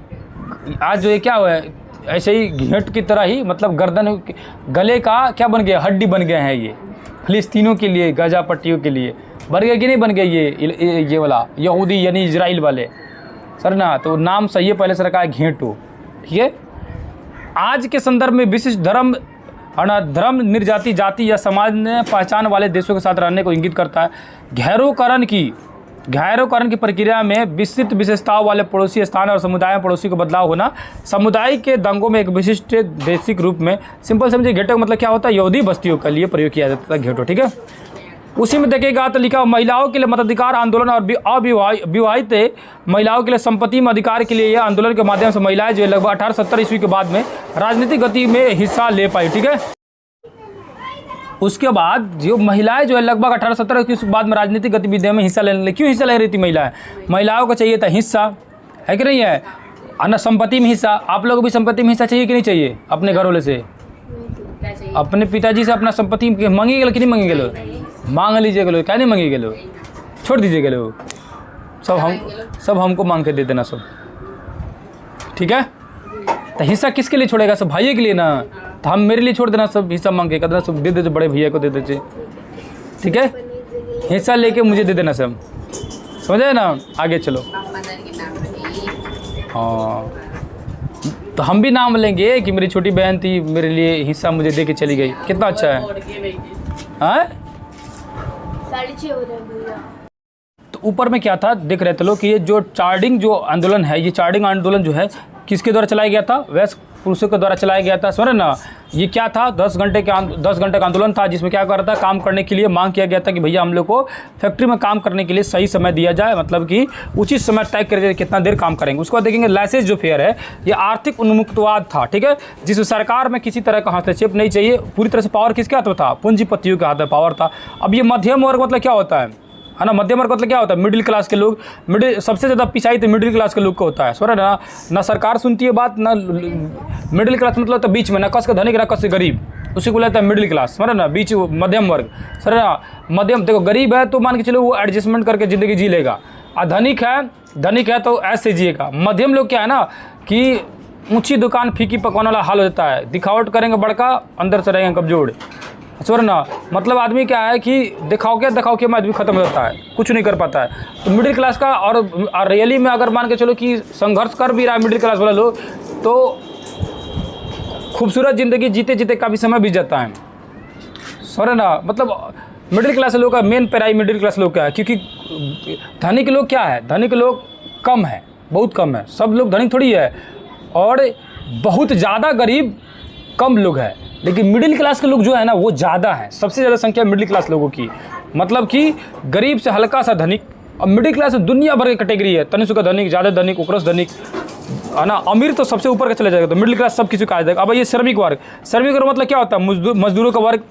आज जो है क्या हुआ है, ऐसे ही घेंट की तरह ही, मतलब गर्दन, गले का क्या बन गया? हड्डी बन गए हैं ये फिलिस्तीनों के लिए, गाजा पट्टियों के लिए बन गए कि नहीं बन गए ये वाला यहूदी यानी इजराइल वाले, सर ना। तो नाम सही है, पहले से रखा है घेंटो, ठीक है। आज के संदर्भ में विशिष्ट धर्म धर्म, निर्जाति, जाति या समाज में पहचान वाले देशों के साथ रहने को इंगित करता है। गैरोकरण की प्रक्रिया में विस्तृत विशेषताओं वाले पड़ोसी स्थान और समुदाय में पड़ोसी को बदलाव होना, समुदाय के दंगों में एक विशिष्ट देशिक रूप में। सिंपल समझिए, घेटो का मतलब क्या होता है? यहूदी बस्तियों के लिए प्रयोग किया जाता है घेटो, ठीक है। उसी में देखिएगा तो लिखा, महिलाओं के लिए मताधिकार आंदोलन और अविवाहित महिलाओं के लिए संपत्ति में अधिकार के लिए यह आंदोलन के माध्यम से महिलाएं जो है लगभग 1870 ईस्वी के बाद में राजनीतिक गति में हिस्सा ले पाई, ठीक है। उसके बाद जो महिलाएं जो है लगभग 1870 के बाद में राजनीतिक गतिविधियों में हिस्सा लेने, क्यों हिस्सा ले रही थी महिलाएं? महिलाओं को चाहिए था हिस्सा, है कि नहीं है, अन्य संपत्ति में हिस्सा। आप लोगों को भी संपत्ति में हिस्सा चाहिए कि नहीं चाहिए? अपने घर वाले से, अपने पिताजी से अपना संपत्ति मांगी गए कि नहीं मांगी गए? मांग लीजिए गलो, क्या नहीं मांगी गलो, छोड़ दीजिए गलो, सब हमको मांग के दे देना सब, ठीक है। तो हिस्सा किसके लिए छोड़ेगा? सब भाइयों के लिए ना, तो हम मेरे लिए छोड़ देना सब हिस्सा मांग के, कहना सब दे दे, बड़े भैया को दे दीजिए, ठीक है। हिस्सा लेके मुझे दे देना सब, समझे ना। आगे चलो, हाँ, तो हम भी नाम लेंगे कि मेरी छोटी बहन थी, मेरे लिए हिस्सा मुझे दे के चली गई, कितना अच्छा है, हाँ। 6:30 हो रहे। तो ऊपर में क्या था देख रहे थे लोग कि ये जो चार्डिंग जो आंदोलन है, ये चार्डिंग आंदोलन जो है किसके द्वारा चलाया गया था? वेस्ट पुरुषों के द्वारा चलाया गया था, समझ ना। ये क्या था? 10 घंटे का आंदोलन था, जिसमें क्या कर रहा था? काम करने के लिए मांग किया गया था कि भैया हम लोग को फैक्ट्री में काम करने के लिए सही समय दिया जाए, मतलब कि उचित समय तय कर कितना देर काम करेंगे। उसको देखेंगे लाइसेंस जो फेयर है, ये आर्थिक उन्मुक्तवाद था, ठीक है, जिसमें सरकार में किसी तरह का हस्तक्षेप नहीं चाहिए, पूरी तरह से पावर किसके हाथ में था? पूंजीपतियों के हाथ में पावर था। अब ये मध्यम वर्ग मतलब क्या होता है ना, मध्यम वर्ग मतलब क्या होता है? मिडिल क्लास के लोग, सबसे ज़्यादा पिछाई तो मिडिल क्लास के लोग को होता है, समझ रहे ना सरकार सुनती है बात, ना मिडिल क्लास मतलब तो बीच में, ना कस के धनिक ना कस से गरीब, उसी को लेता है मिडिल क्लास, समझ रहे ना, बीच मध्यम वर्ग, सर ना। मध्यम देखो, गरीब है तो मान के चलो वो एडजस्टमेंट करके ज़िंदगी जी लेगा, और धनिक है तो ऐसे जिएगा। मध्यम लोग क्या है ना कि ऊँची दुकान फीकी पकवाने वाला हाल हो जाता है, दिखावट करेंगे बड़का, अंदर से रहेंगे कमजोर, समझ ना। मतलब आदमी क्या है कि दिखाओ के में आदमी खत्म हो जाता है, कुछ नहीं कर पाता है। तो मिडिल क्लास का और रियली में अगर मान के चलो कि संघर्ष कर भी रहा है मिडिल क्लास वाला लोग, तो खूबसूरत ज़िंदगी जीते जीते काफ़ी समय बीत जाता है, समझ ना। मतलब मिडिल क्लास लोग का मेन पैराई मिडिल क्लास लोग का है, क्योंकि धनिक लोग क्या है? धनिक लोग कम है, बहुत कम है, सब लोग धनिक थोड़ी है, और बहुत ज़्यादा गरीब कम लोग हैं। लेकिन मिडिल क्लास के लोग जो है ना वो ज़्यादा है, सबसे ज़्यादा संख्या मिडिल क्लास लोगों की, मतलब कि गरीब से हल्का सा धनिक। और मिडिल क्लास दुनिया भर की कैटेगरी है, तनिक का धनिक, ज़्यादा धनिक, उकरस धनिक, है ना। अमीर तो सबसे ऊपर का चले जाएगा, तो मिडिल क्लास सब किसी का आ जाएगा। अब ये श्रमिक वर्ग मतलब क्या होता है? मजदूरों का वर्ग,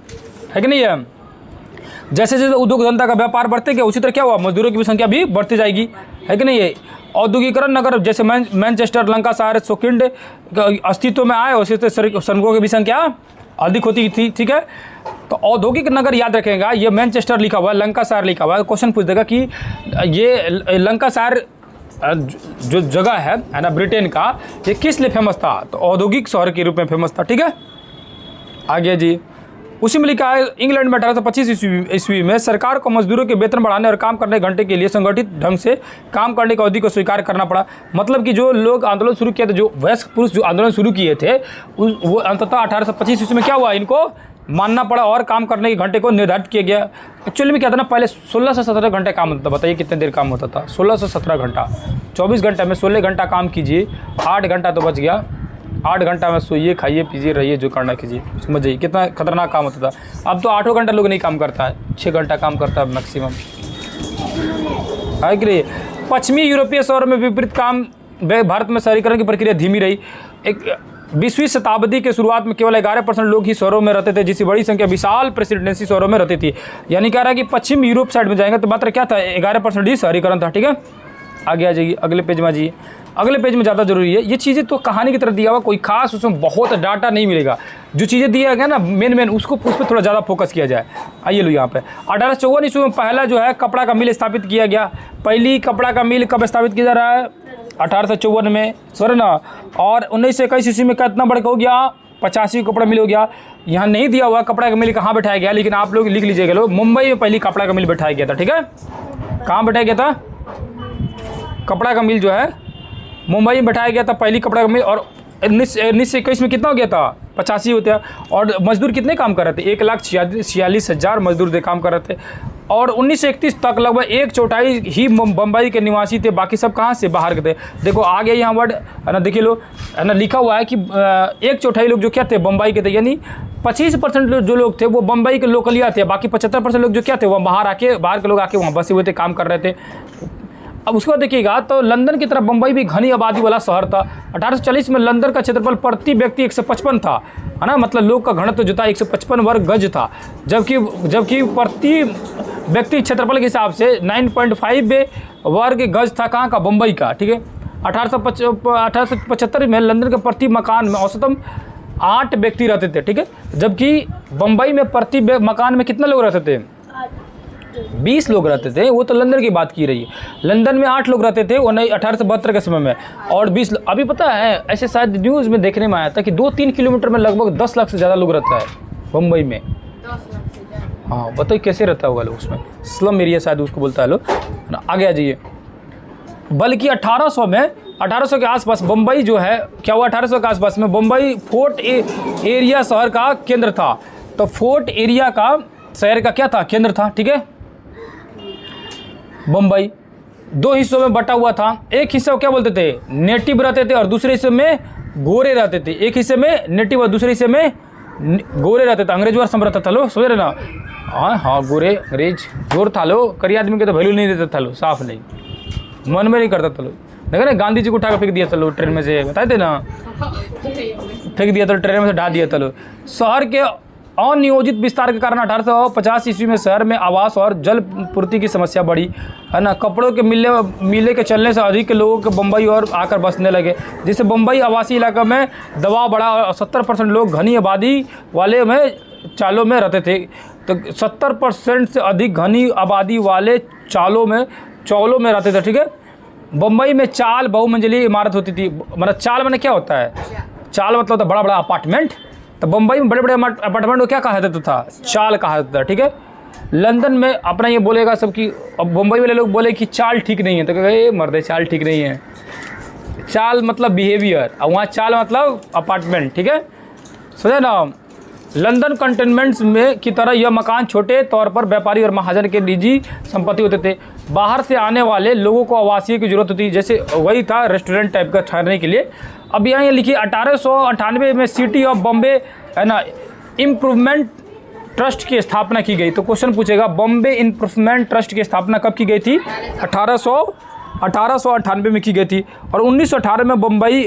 है कि नहीं है। जैसे जैसे उद्योग धंधा का व्यापार बढ़ते गया, उसी तरह क्या हुआ? मजदूरों की भी संख्या भी बढ़ती जाएगी, है कि नहीं है। औद्योगिकरण नगर जैसे मैनचेस्टर, लंकासायर, सोकिंड अस्तित्व में आए, उसी तरह श्रमिकों की भी संख्या अधिक होती थी, ठीक है। तो औद्योगिक नगर याद रखेगा, ये मैनचेस्टर लिखा हुआ है, लंकासायर लिखा हुआ है। क्वेश्चन पूछ देगा कि ये लंकासायर जो जगह है ना ब्रिटेन का, ये किस लिए फेमस था? तो औद्योगिक शहर के रूप में फेमस था, ठीक है। आगे जी, उसी में लिखा है इंग्लैंड में 1825 ईस्वी में सरकार को मजदूरों के वेतन बढ़ाने और काम करने घंटे के लिए संगठित ढंग से काम करने की अवधि को स्वीकार करना पड़ा। मतलब कि जो लोग आंदोलन शुरू किए थे, जो वयस्क पुरुष जो आंदोलन शुरू किए थे, वो अंततः 1825 ईस्वी में क्या हुआ, इनको मानना पड़ा और काम करने के घंटे को निर्धारित किया गया। एक्चुअली में क्या था ना, पहले 16 से 17 घंटे काम होता था। बताइए कितने देर काम होता था, 16 से 17 घंटा। 24 घंटे में 16 घंटा काम कीजिए, 8 घंटा तो बच गया। 8 घंटा में सोइए, खाइए, पीजिए, रहिए, जो करना कीजिए। समझ जाइए कितना खतरनाक काम होता था। अब तो 8 घंटा लोग नहीं काम करता है, 6 घंटा काम करता है मैक्सिमम, है कि नहीं। पश्चिमी यूरोपीय शहरों में विपरीत काम भारत में शहरीकरण की प्रक्रिया धीमी रही। 20वीं शताब्दी के शुरुआत में केवल 11% लोग ही शहरों में रहते थे, जिसकी बड़ी संख्या विशाल प्रेसिडेंसी शहरों में रहती थी। यानी कह रहा है कि पश्चिम यूरोप साइड में जाएंगे तो मात्र क्या था, 11% ही शहरीकरण था। ठीक है, आगे आ जाइए अगले पेज में। आ जाइए अगले पेज में, ज़्यादा जरूरी है ये चीज़ें। तो कहानी की तरह दिया हुआ, कोई खास उसमें बहुत डाटा नहीं मिलेगा। जो चीज़ें दिया गया ना मेन उसको, उस पर थोड़ा ज़्यादा फोकस किया जाए। आइए लो यहाँ पे 1854 ईस्वी में पहला जो है कपड़ा का मिल स्थापित किया गया। पहली कपड़ा का मिल कब स्थापित किया जा रहा है, 1854 में, सर ना। और 1921 ईस्वी में कितना बढ़ हो गया, 85 कपड़ा मिल हो गया। यहाँ नहीं दिया हुआ कपड़ा का मिल कहाँ बैठाया गया, लेकिन आप लोग लिख लीजिएगा। लो, मुंबई में पहली कपड़ा का मिल बैठाया गया था। ठीक है, कहाँ बैठाया गया था, कपड़ा का मिल जो है मुंबई में बैठाया गया था, पहली कपड़ा का मिल। और 1921 में कितना हो गया था, 85 होते हैं। और मजदूर कितने काम कर रहे थे, 1,46,000 मजदूर काम कर रहे थे। और 1931 तक लगभग 1/4 ही बम्बई के निवासी थे, बाकी सब कहाँ से, बाहर के थे। देखो आ गया यहाँ वर्ड है ना, देखिए लो है ना, लिखा हुआ है कि 1/4 लोग जो क्या थे, बम्बई के थे। यानी 25% जो लोग थे वो बम्बई के लोकलिया थे, बाकी 75% लोग जो क्या थे, वो बाहर के लोग आके वहाँ बसे हुए थे, काम कर रहे थे। अब उसके बाद देखिएगा तो लंदन की तरफ बम्बई भी घनी आबादी वाला शहर था। 1840 में लंदन का क्षेत्रफल प्रति व्यक्ति 155 था, है ना, मतलब लोग का घनत्व जो था 155 वर्ग गज था। जबकि प्रति व्यक्ति क्षेत्रफल के हिसाब से 9.5 वर्ग गज था, कहाँ का, बम्बई का। ठीक है, 1875 में लंदन के प्रति मकान में औसतन 8 व्यक्ति रहते थे। ठीक है, जबकि बम्बई में प्रति मकान में कितने लोग रहते थे, 20 लोग रहते थे। वो तो लंदन की बात की रही है। लंदन में 8 लोग रहते थे 1872 के समय में, और 20। अभी पता है ऐसे शायद न्यूज़ में देखने में आया था कि 2-3 किलोमीटर में लगभग 10 लाख से ज़्यादा लोग रहता है मुंबई में। 10 लाख से ज़्यादा। हाँ, बताइए कैसे रहता होगा लोग उसमें, स्लम एरिया शायद उसको बोलता है लोग। आगे आ जाइए। बल्कि 1800 के आसपास बम्बई जो है क्या हुआ, 1800 के आसपास में बम्बई फोर्ट एरिया शहर का केंद्र था। तो फोर्ट एरिया का शहर का क्या था, केंद्र था। ठीक है, बम्बई 2 हिस्सों में बटा हुआ था। एक हिस्सा क्या बोलते थे, नेटिव रहते थे, और दूसरे हिस्से में गोरे रहते थे। एक हिस्से में नेटिव और दूसरे हिस्से में गोरे रहते थे। अंग्रेज वाला समझता था, लो समझ रहे ना। हाँ गोरे अंग्रेज जोर था लो, करी आदमी के तो वैल्यू नहीं देता था लो, साफ नहीं, मन में नहीं करता था लो। देखा ना, गांधी जी को उठा कर फेंक दिया था लो ट्रेन में से, बताए थे ना, फेंक दिया था ट्रेन में से, ढा दिया था लो। शहर के अनियोजित विस्तार के कारण 1850 ईस्वी में शहर में आवास और जल पूर्ति की समस्या बढ़ी, है ना। कपड़ों के मिले के चलने से अधिक लोगों के बम्बई और आकर बसने लगे, जिससे बम्बई आवासीय इलाका में दबाव बढ़ा और 70% लोग घनी आबादी वाले में चालों में रहते थे। तो 70% से अधिक घनी आबादी वाले चौलों में रहते थे। ठीक है, बम्बई में चाल बहुमंजिली इमारत होती थी। मतलब चाल माने क्या होता है, चाल मतलब होता है बड़ा बड़ा अपार्टमेंट। तो बम्बई में बड़े बड़े अपार्टमेंट को क्या कहा जाता था, चाल कहा जाता था। ठीक है, लंदन में अपना ये बोलेगा सब कि, अब बम्बई वाले लोग बोले कि चाल ठीक नहीं है, तो कहे मर्दे चाल ठीक नहीं है। चाल मतलब बिहेवियर, और वहाँ चाल मतलब अपार्टमेंट। ठीक है, समझे ना। लंदन कंटेनमेंट्स में की तरह यह मकान छोटे तौर पर व्यापारी और महाजन के निजी संपत्ति होते थे। बाहर से आने वाले लोगों को आवासीय की जरूरत होती, जैसे वही था रेस्टोरेंट टाइप का ठहरने के लिए। अब यहाँ ये लिखिए 1898 में सिटी ऑफ बॉम्बे, है ना, इम्प्रूवमेंट ट्रस्ट की स्थापना की गई। तो क्वेश्चन पूछेगा, बॉम्बे इम्प्रूवमेंट ट्रस्ट की स्थापना कब की गई थी, 1898 में की गई थी। और 1918 में बम्बई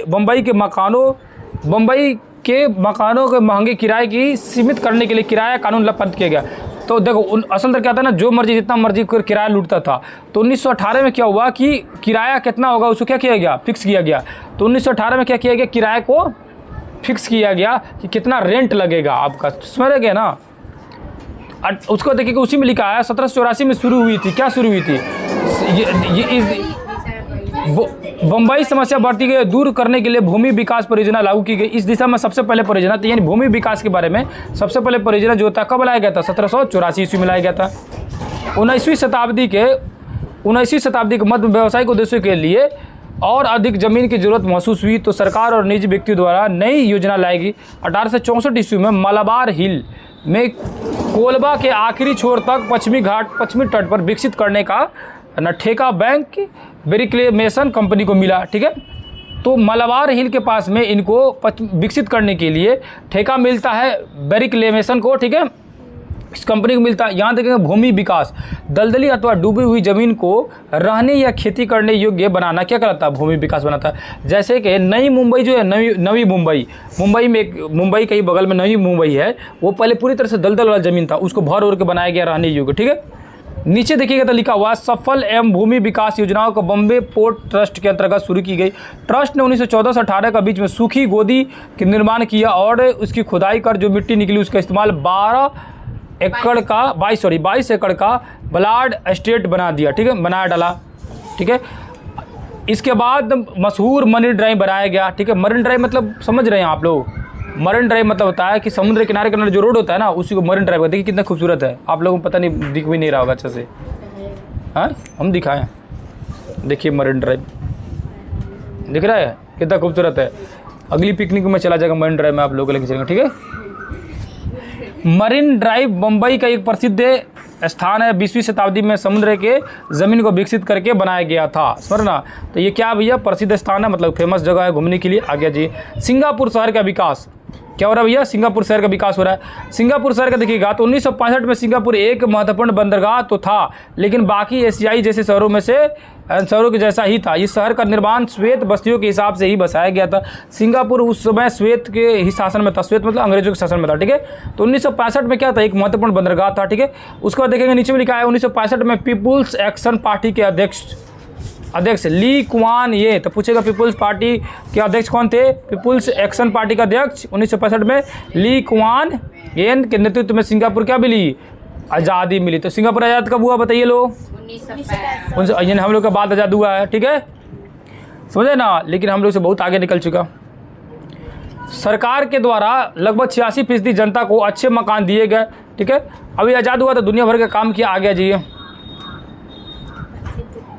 के मकानों के महंगे किराए की सीमित करने के लिए किराया कानून पारित किया गया। तो देखो असल में क्या था ना, जो मर्जी जितना मर्जी किराया लूटता था। तो 1918 में क्या हुआ कि किराया कितना होगा उसको क्या किया गया, फिक्स किया गया। तो 1918 में क्या किया गया, किराए को फिक्स किया गया कि कितना रेंट लगेगा आपका, समझ गए ना। उसको देखिए उसी में लिखा है 1784 में शुरू हुई थी। क्या शुरू हुई थी, बम्बई समस्या बढ़ती गई, दूर करने के लिए भूमि विकास परियोजना लागू की गई। इस दिशा में सबसे पहले परियोजना तो यानी भूमि विकास के बारे में सबसे पहले परियोजना जो था कब लाया गया था? 1784 ईस्वी में लाया गया था। 19वीं शताब्दी के मध्य में व्यावसायिक उद्देश्यों के लिए और अधिक जमीन की जरूरत महसूस हुई तो सरकार और निजी व्यक्तियों द्वारा नई योजना लाई गई। 1864 ईस्वी में मलाबार हिल में कोलबा के आखिरी छोर तक पश्चिमी तट पर विकसित करने का ठेका बैंक बेरिक्लेमेशन कंपनी को मिला। ठीक है, तो मलाबार हिल के पास में इनको विकसित करने के लिए ठेका मिलता है बेरिक्लेमेशन को। ठीक है, इस कंपनी को मिलता है। यहाँ देखेंगे भूमि विकास, दलदली अथवा डूबी हुई जमीन को रहने या खेती करने योग्य बनाना क्या कहलाता है? भूमि विकास बनाता है। जैसे कि नई मुंबई जो है, नवी मुंबई में एक मुंबई के ही बगल में नई मुंबई है, वो पहले पूरी तरह से दलदल वाला जमीन था, उसको भर उर के बनाया गया रहने योग्य। ठीक है, नीचे देखिएगा तो लिखा हुआ सफल एवं भूमि विकास योजनाओं को बॉम्बे पोर्ट ट्रस्ट के अंतर्गत शुरू की गई। ट्रस्ट ने 1914 से 18 के बीच में सूखी गोदी के निर्माण किया और उसकी खुदाई कर जो मिट्टी निकली उसका इस्तेमाल 22 एकड़ का ब्लाड एस्टेट बना दिया। ठीक है, बनाया डाला। ठीक है, इसके बाद मशहूर मरीन ड्राइव बनाया गया। ठीक है, मरीन ड्राइव मतलब समझ रहे हैं आप लोग? मरीन ड्राइव मतलब होता है कि समुद्र किनारे जो रोड होता है ना, उसी को मरीन ड्राइव। देखिए कितना खूबसूरत है, आप लोगों को पता नहीं, दिख भी नहीं रहा होगा अच्छे से। हाँ, हम दिखाएं, देखिए मरीन ड्राइव दिख रहा है, कितना खूबसूरत है। अगली पिकनिक में चला जाएगा मरीन ड्राइव में, आप लोगों को लेकर चलेंगे। ठीक है, मरीन ड्राइव बम्बई का एक प्रसिद्ध स्थान है। 20वीं शताब्दी में समुद्र के ज़मीन को विकसित करके बनाया गया था। समझना, तो ये क्या भैया? प्रसिद्ध स्थान है, मतलब फेमस जगह है घूमने के लिए। आ गया जी सिंगापुर शहर का विकास। क्या हो रहा है भैया? सिंगापुर शहर का विकास हो रहा है। सिंगापुर शहर का देखिएगा तो 1965 में सिंगापुर एक महत्वपूर्ण बंदरगाह तो था, लेकिन बाकी एशियाई जैसे शहरों के जैसा ही था। इस शहर का निर्माण श्वेत बस्तियों के हिसाब से ही बसाया गया था। सिंगापुर उस समय श्वेत के ही शासन में था, श्वेत मतलब अंग्रेजों के शासन में था। ठीक है, तो 1965 में क्या था? एक महत्वपूर्ण बंदरगाह था। ठीक है, उसके बाद देखेंगे नीचे में लिखा है 1965 में पीपुल्स एक्शन पार्टी के अध्यक्ष ली कुआन ये, तो पूछेगा पीपुल्स पार्टी के अध्यक्ष कौन थे? पीपुल्स एक्शन पार्टी का अध्यक्ष 1965 में ली कुआन येन के नेतृत्व में सिंगापुर क्या मिली? आज़ादी मिली। तो सिंगापुर आज़ाद कब हुआ बताइए लोग? 1965। हम लोग का बाद आज़ाद हुआ है। ठीक है, समझे ना, लेकिन हम लोग से बहुत आगे निकल चुका। सरकार के द्वारा लगभग 86% जनता को अच्छे मकान दिए गए। ठीक है, अभी आज़ाद हुआ तो दुनिया भर का काम किया। आ गया जी,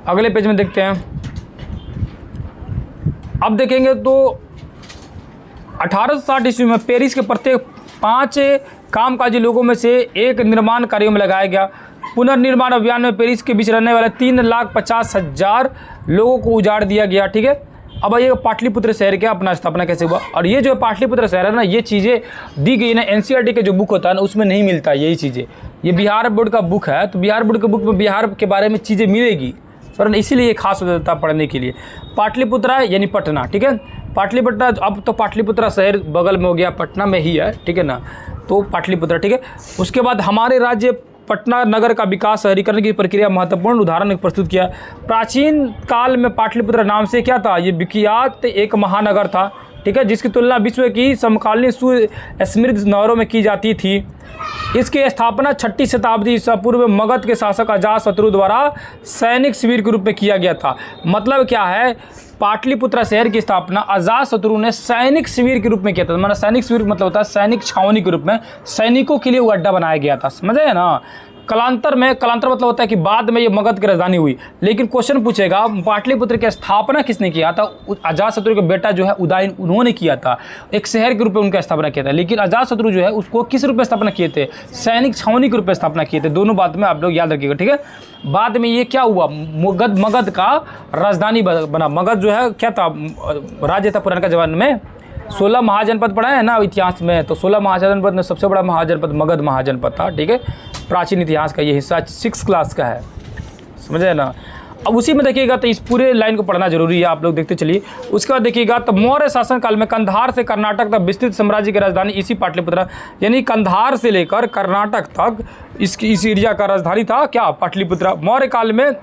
अगले पेज में देखते हैं। अब देखेंगे तो 1860 ईस्वी में पेरिस के प्रत्येक 5 कामकाजी लोगों में से एक निर्माण कार्यों में लगाया गया। पुनर्निर्माण अभियान में पेरिस के बीच रहने वाले 3,50,000 लोगों को उजाड़ दिया गया। ठीक है, अब ये पाटलिपुत्र शहर के अपना स्थापना कैसे हुआ? और ये जो पाटलिपुत्र शहर है ना, ये चीज़ें दी गई ना एनसीईआरटी के जो बुक होता है ना, उसमें नहीं मिलता यही चीज़ें। ये बिहार बोर्ड का बुक है, तो बिहार बोर्ड के बुक में बिहार के बारे में चीज़ें मिलेगी सर, इसीलिए ये खास हो जाता है पढ़ने के लिए। पाटलिपुत्रा यानी पटना। ठीक है, पाटलिपुत्रा, अब तो पाटलिपुत्रा शहर बगल में हो गया, पटना में ही है। ठीक है ना, तो पाटलिपुत्रा। ठीक है, उसके बाद हमारे राज्य पटना नगर का विकास शहरीकरण की प्रक्रिया महत्वपूर्ण उदाहरण प्रस्तुत किया। प्राचीन काल में पाटलिपुत्र नाम से क्या था? ये विख्यात एक महानगर था। ठीक है, जिसकी तुलना विश्व की समकालीन सुसमृद्ध नगरों में की जाती थी। इसकी स्थापना 6ठी शताब्दी ईसा पूर्व में मगध के शासक अजातशत्रु द्वारा सैनिक शिविर के रूप में किया गया था। मतलब क्या है? पाटलिपुत्रा शहर की स्थापना अजातशत्रु ने सैनिक शिविर के रूप में किया था। मतलब सैनिक शिविर मतलब होता है सैनिक छावनी के रूप में, सैनिकों के लिए वो अड्डा बनाया गया था। समझे ना? कालांतर मतलब होता है कि बाद में ये मगध की राजधानी हुई। लेकिन क्वेश्चन पूछेगा पाटलिपुत्र की स्थापना किसने किया था? अजातशत्रु का बेटा जो है उदयन, उन्होंने किया था। एक शहर के रूप में उनका स्थापना किया था। लेकिन अजातशत्रु जो है उसको किस रूप में स्थापना किए थे? सैनिक छावनी के रूप में स्थापना किए थे। दोनों बात में आप लोग याद रखिएगा। ठीक है, बाद में ये क्या हुआ? मगध का राजधानी बना। मगध जो है क्या था? राज्य था पुराने जमाने में। 16 महाजनपद पढ़ा है ना इतिहास में, तो 16 महाजनपद में सबसे बड़ा महाजनपद मगध महाजनपद था। ठीक है, प्राचीन इतिहास का ये हिस्सा 6 क्लास का है। समझे ना? अब उसी में देखिएगा तो इस पूरे लाइन को पढ़ना जरूरी है, आप लोग देखते चलिए। उसके बाद देखिएगा तो मौर्य शासनकाल में कंधार से कर्नाटक तक विस्तृत साम्राज्य की राजधानी इसी पाटलिपुत्र, यानी कंधार से लेकर कर्नाटक तक इस एरिया का राजधानी था क्या? पाटलिपुत्र। मौर्य काल में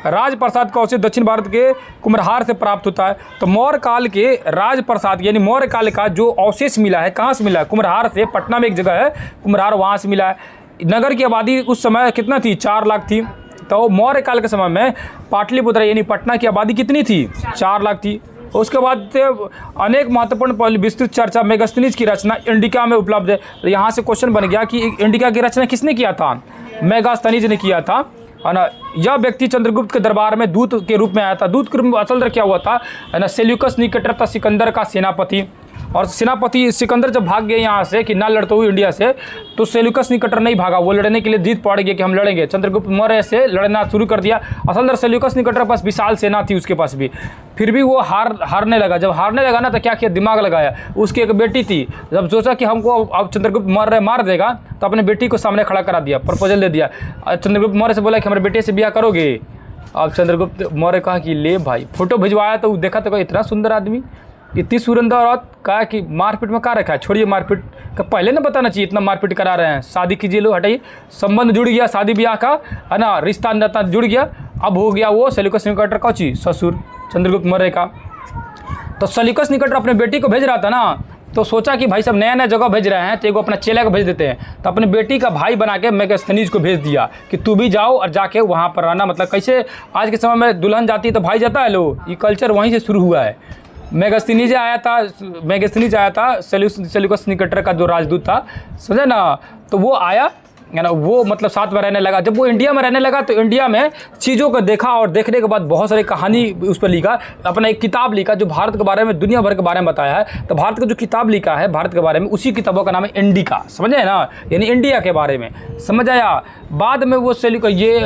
राजप्रसाद का अवशेष दक्षिण भारत के कुम्हरार से प्राप्त होता है। तो मौर्य काल के राजप्रसाद यानी मौर्य काल का जो अवशेष मिला है, कहाँ से मिला है? कुम्हरार से। पटना में एक जगह है कुम्हरार, वहाँ से मिला है। नगर की आबादी उस समय कितना थी? 4 लाख थी। तो मौर्य काल के समय में पाटलिपुत्र यानी पटना की आबादी कितनी थी? 4 लाख थी। उसके बाद अनेक महत्वपूर्ण विस्तृत चर्चा मेगास्थनीज की रचना इंडिका में उपलब्ध है। तो यहाँ से क्वेश्चन बन गया कि इंडिका की रचना किसने किया था? मेगास्थनीज ने किया था, है ना। यह व्यक्ति चंद्रगुप्त के दरबार में दूत के रूप में आया था। दूत के रूप में असल क्या हुआ था, है ना, सेल्यूकस निकेटर था सिकंदर का सेनापति। और सेनापति सिकंदर जब भाग गए यहाँ से कि ना लड़ते हुए इंडिया से, तो सेल्यूकस निकेटर नहीं भागा, वो लड़ने के लिए जीत पड़ गया कि हम लड़ेंगे। चंद्रगुप्त मौर्य से लड़ना शुरू कर दिया। असल सेल्यूकस निकेटर के पास विशाल सेना थी उसके पास भी, फिर भी वो हारने लगा। जब हारने लगा ना तो क्या किया, दिमाग लगाया। उसकी एक बेटी थी, जब सोचा कि हमको अब चंद्रगुप्त मौर्य मार देगा तो अपने बेटी को सामने खड़ा करा दिया, प्रपोजल दे दिया। चंद्रगुप्त मौर्य से बोला कि हमारे बेटे से ब्याह करोगे? अब चंद्रगुप्त मौर्य कहा कि ले भाई, फोटो भिजवाया तो देखा तो इतना सुंदर आदमी, इतनी सुंदर औरत, कहा कि मारपीट में क्या रखा है, छोड़िए मारपीट का, पहले ना बताना चाहिए इतना मारपीट करा रहे हैं, शादी कीजिए, लो हटाइए। संबंध जुड़ गया, शादी ब्याह का, है ना, रिश्ता नाता जुड़ गया। अब हो गया वो सेल्यूकस निकेटर का चीज ससुर चंद्रगुप्त मौर्य का। तो सेल्यूकस निकेटर अपने बेटी को भेज रहा था ना, तो सोचा कि भाई सब नया नया जगह भेज रहे हैं तो एगो अपना चेला को भेज देते हैं। तो अपने बेटी का भाई बना के मेगास्थनीज को भेज दिया कि तू भी जाओ और जाके वहाँ पर रहना। मतलब कैसे आज के समय में दुल्हन जाती है तो भाई जाता है, लो ये कल्चर वहीं से शुरू हुआ है। मेगास्थनीज आया था सेल्यूकस निकेटर का जो राजदूत था, समझे ना, तो वो आया, है ना, वो मतलब साथ में रहने लगा। जब वो इंडिया में रहने लगा तो इंडिया में चीज़ों को देखा और देखने के बाद बहुत सारी कहानी उस पर लिखा। अपना एक किताब लिखा जो भारत के बारे में, दुनिया भर के बारे में बताया है। तो भारत का जो किताब लिखा है भारत के बारे में, उसी किताबों का नाम है इंडिका, समझे ना, यानी इंडिया के बारे में, समझ आया। बाद में वो ये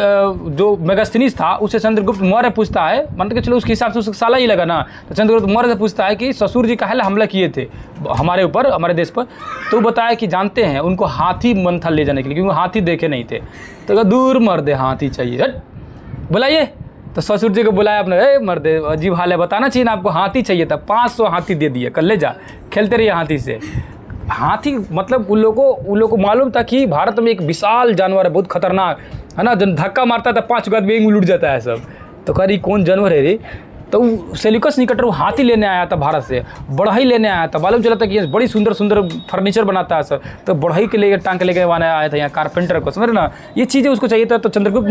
जो मेगास्थनीज था उसे चंद्रगुप्त मौर्य पूछता है, मान के चलो उसके हिसाब से उसका साला ही लगा ना, तो चंद्रगुप्त मौर्य से पूछता है कि ससुर जी काहे हमला किए थे हमारे ऊपर, हमारे देश पर? तो बताया कि जानते हैं उनको हाथी मंथन ले जाने के लिए, क्योंकि हाथी देखे नहीं थे। तो दूर मर्दे हाथी चाहिए, बुलाइए। तो ससुर जी को बुलाया अपने, मर्दे अजीब हाल है, बताना चाहिए ना आपको, हाथी चाहिए था। 500 हाथी दे दिए, कल ले जा, खेलते रहिए हाथी से। हाथी मतलब उन लोगों को मालूम था कि भारत में एक विशाल जानवर है, बहुत खतरनाक, है ना, जब धक्का मारता है तो 5 गद में लुट जाता है सब। तो कह रही कौन जानवर है रे? तो सेल्यूकस निकेटर वो हाथी लेने आया था भारत से, बढ़ई लेने आया था। मालूम चला था कि ये बड़ी सुंदर सुंदर फर्नीचर बनाता है सब, तो बढ़ई के लिए टांग के लेके आया था यहाँ कारपेंटर को, समझ रहे ना, ये चीज़ें उसको चाहिए था। तो चंद्रगुप्त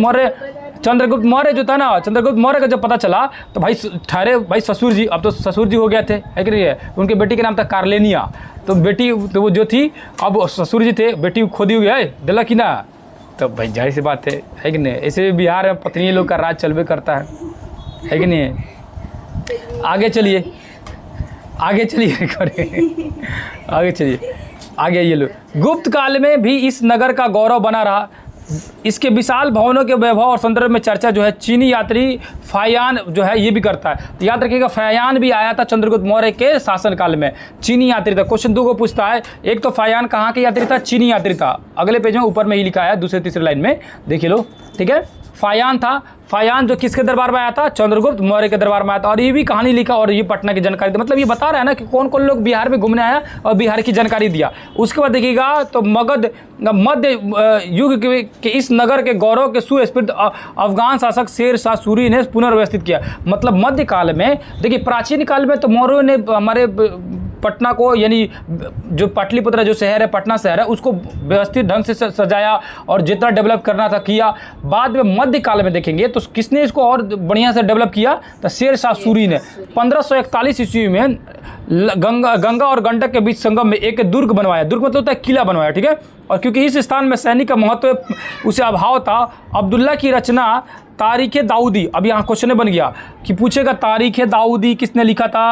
मौर्य जो था ना, चंद्रगुप्त मौर्य का जब पता चला तो भाई ठहरे, भाई ससुर जी, अब तो ससुर जी हो गए थे, है कि नहीं है, उनके बेटी का नाम था कार्लेनिया। तो बेटी तो वो जो थी, अब ससुर जी थे, बेटी खोदी हुई है, डला कि ना। तो भाई जाहिर सी बात है कि नहीं, ऐसे बिहार में पत्नी लोग का राज चलबे करता है कि नहीं है। आगे चलिए आगे चलिए आगे ये लो। गुप्त काल में भी इस नगर का गौरव बना रहा। इसके विशाल भवनों के वैभव और संदर्भ में चर्चा जो है चीनी यात्री फायान जो है ये भी करता है। तो याद रखिएगा फायान भी आया था चंद्रगुप्त मौर्य के शासनकाल में, चीनी यात्री था। क्वेश्चन 2 को पूछता है, एक तो फायान कहाँ के यात्री था? चीनी यात्री था। अगले पेज में ऊपर में ही लिखा है, दूसरे तीसरे लाइन में देख लो, ठीक है। फायान था, फायान जो किसके दरबार में आया था? चंद्रगुप्त मौर्य के दरबार में आया था। और ये भी कहानी लिखा और ये पटना की जानकारी, मतलब ये बता रहा है ना कि कौन कौन लोग बिहार में घूमने आया और बिहार की जानकारी दिया। उसके बाद देखिएगा तो मध्य युग के इस नगर के गौरव के सुस्पृत अफगान शासक शेर शाह सूरी ने पुनर्व्यवस्थित किया। मतलब मध्य काल में देखिए, प्राचीन काल में तो मौर्यों ने हमारे पटना को, यानी जो पाटलिपुत्र जो शहर है, पटना शहर है, उसको व्यवस्थित ढंग से सजाया और जितना डेवलप करना था किया। बाद में मध्य काल में देखेंगे तो किसने इसको और बढ़िया से डेवलप किया? तो शेर शाह सूरी ने 1541 ईस्वी में गंगा और गंडक के बीच संगम में एक दुर्ग बनवाया। दुर्ग मतलब होता है किला बनवाया, ठीक है। और क्योंकि इस स्थान में सैनिक का महत्व उसे अभाव था, अब्दुल्ला की रचना तारीख़ दाऊदी, अब यहाँ क्वेश्चन बन गया कि पूछेगा तारीख़ दाऊदी किसने लिखा था?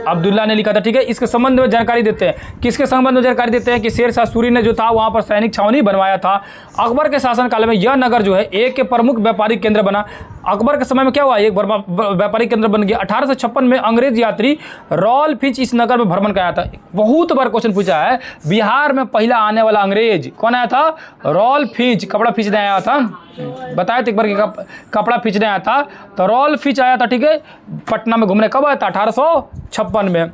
अब्दुल्ला ने लिखा था, ठीक है। इसके संबंध में जानकारी देते हैं, किसके संबंध में जानकारी देते हैं कि शेर शाह सूरी ने जो था वहाँ पर सैनिक छावनी बनवाया था। अकबर के शासनकाल में यह नगर जो है एक प्रमुख व्यापारिक केंद्र बना। अकबर के समय में क्या हुआ? एक व्यापारिक केंद्र बन गया। 1856 में अंग्रेज यात्री रॉल फिंच इस नगर में भ्रमण कराया था। बहुत बार क्वेश्चन पूछा है, बिहार में पहला आने वाला अंग्रेज कौन आया था? रॉल फिंच, कपड़ा खींचने आया था, बताया तो एक बार कि कपड़ा खींचने आया था, तो रॉल फिंच आया था, ठीक है। पटना में घूमने कब आया था? 1856 में।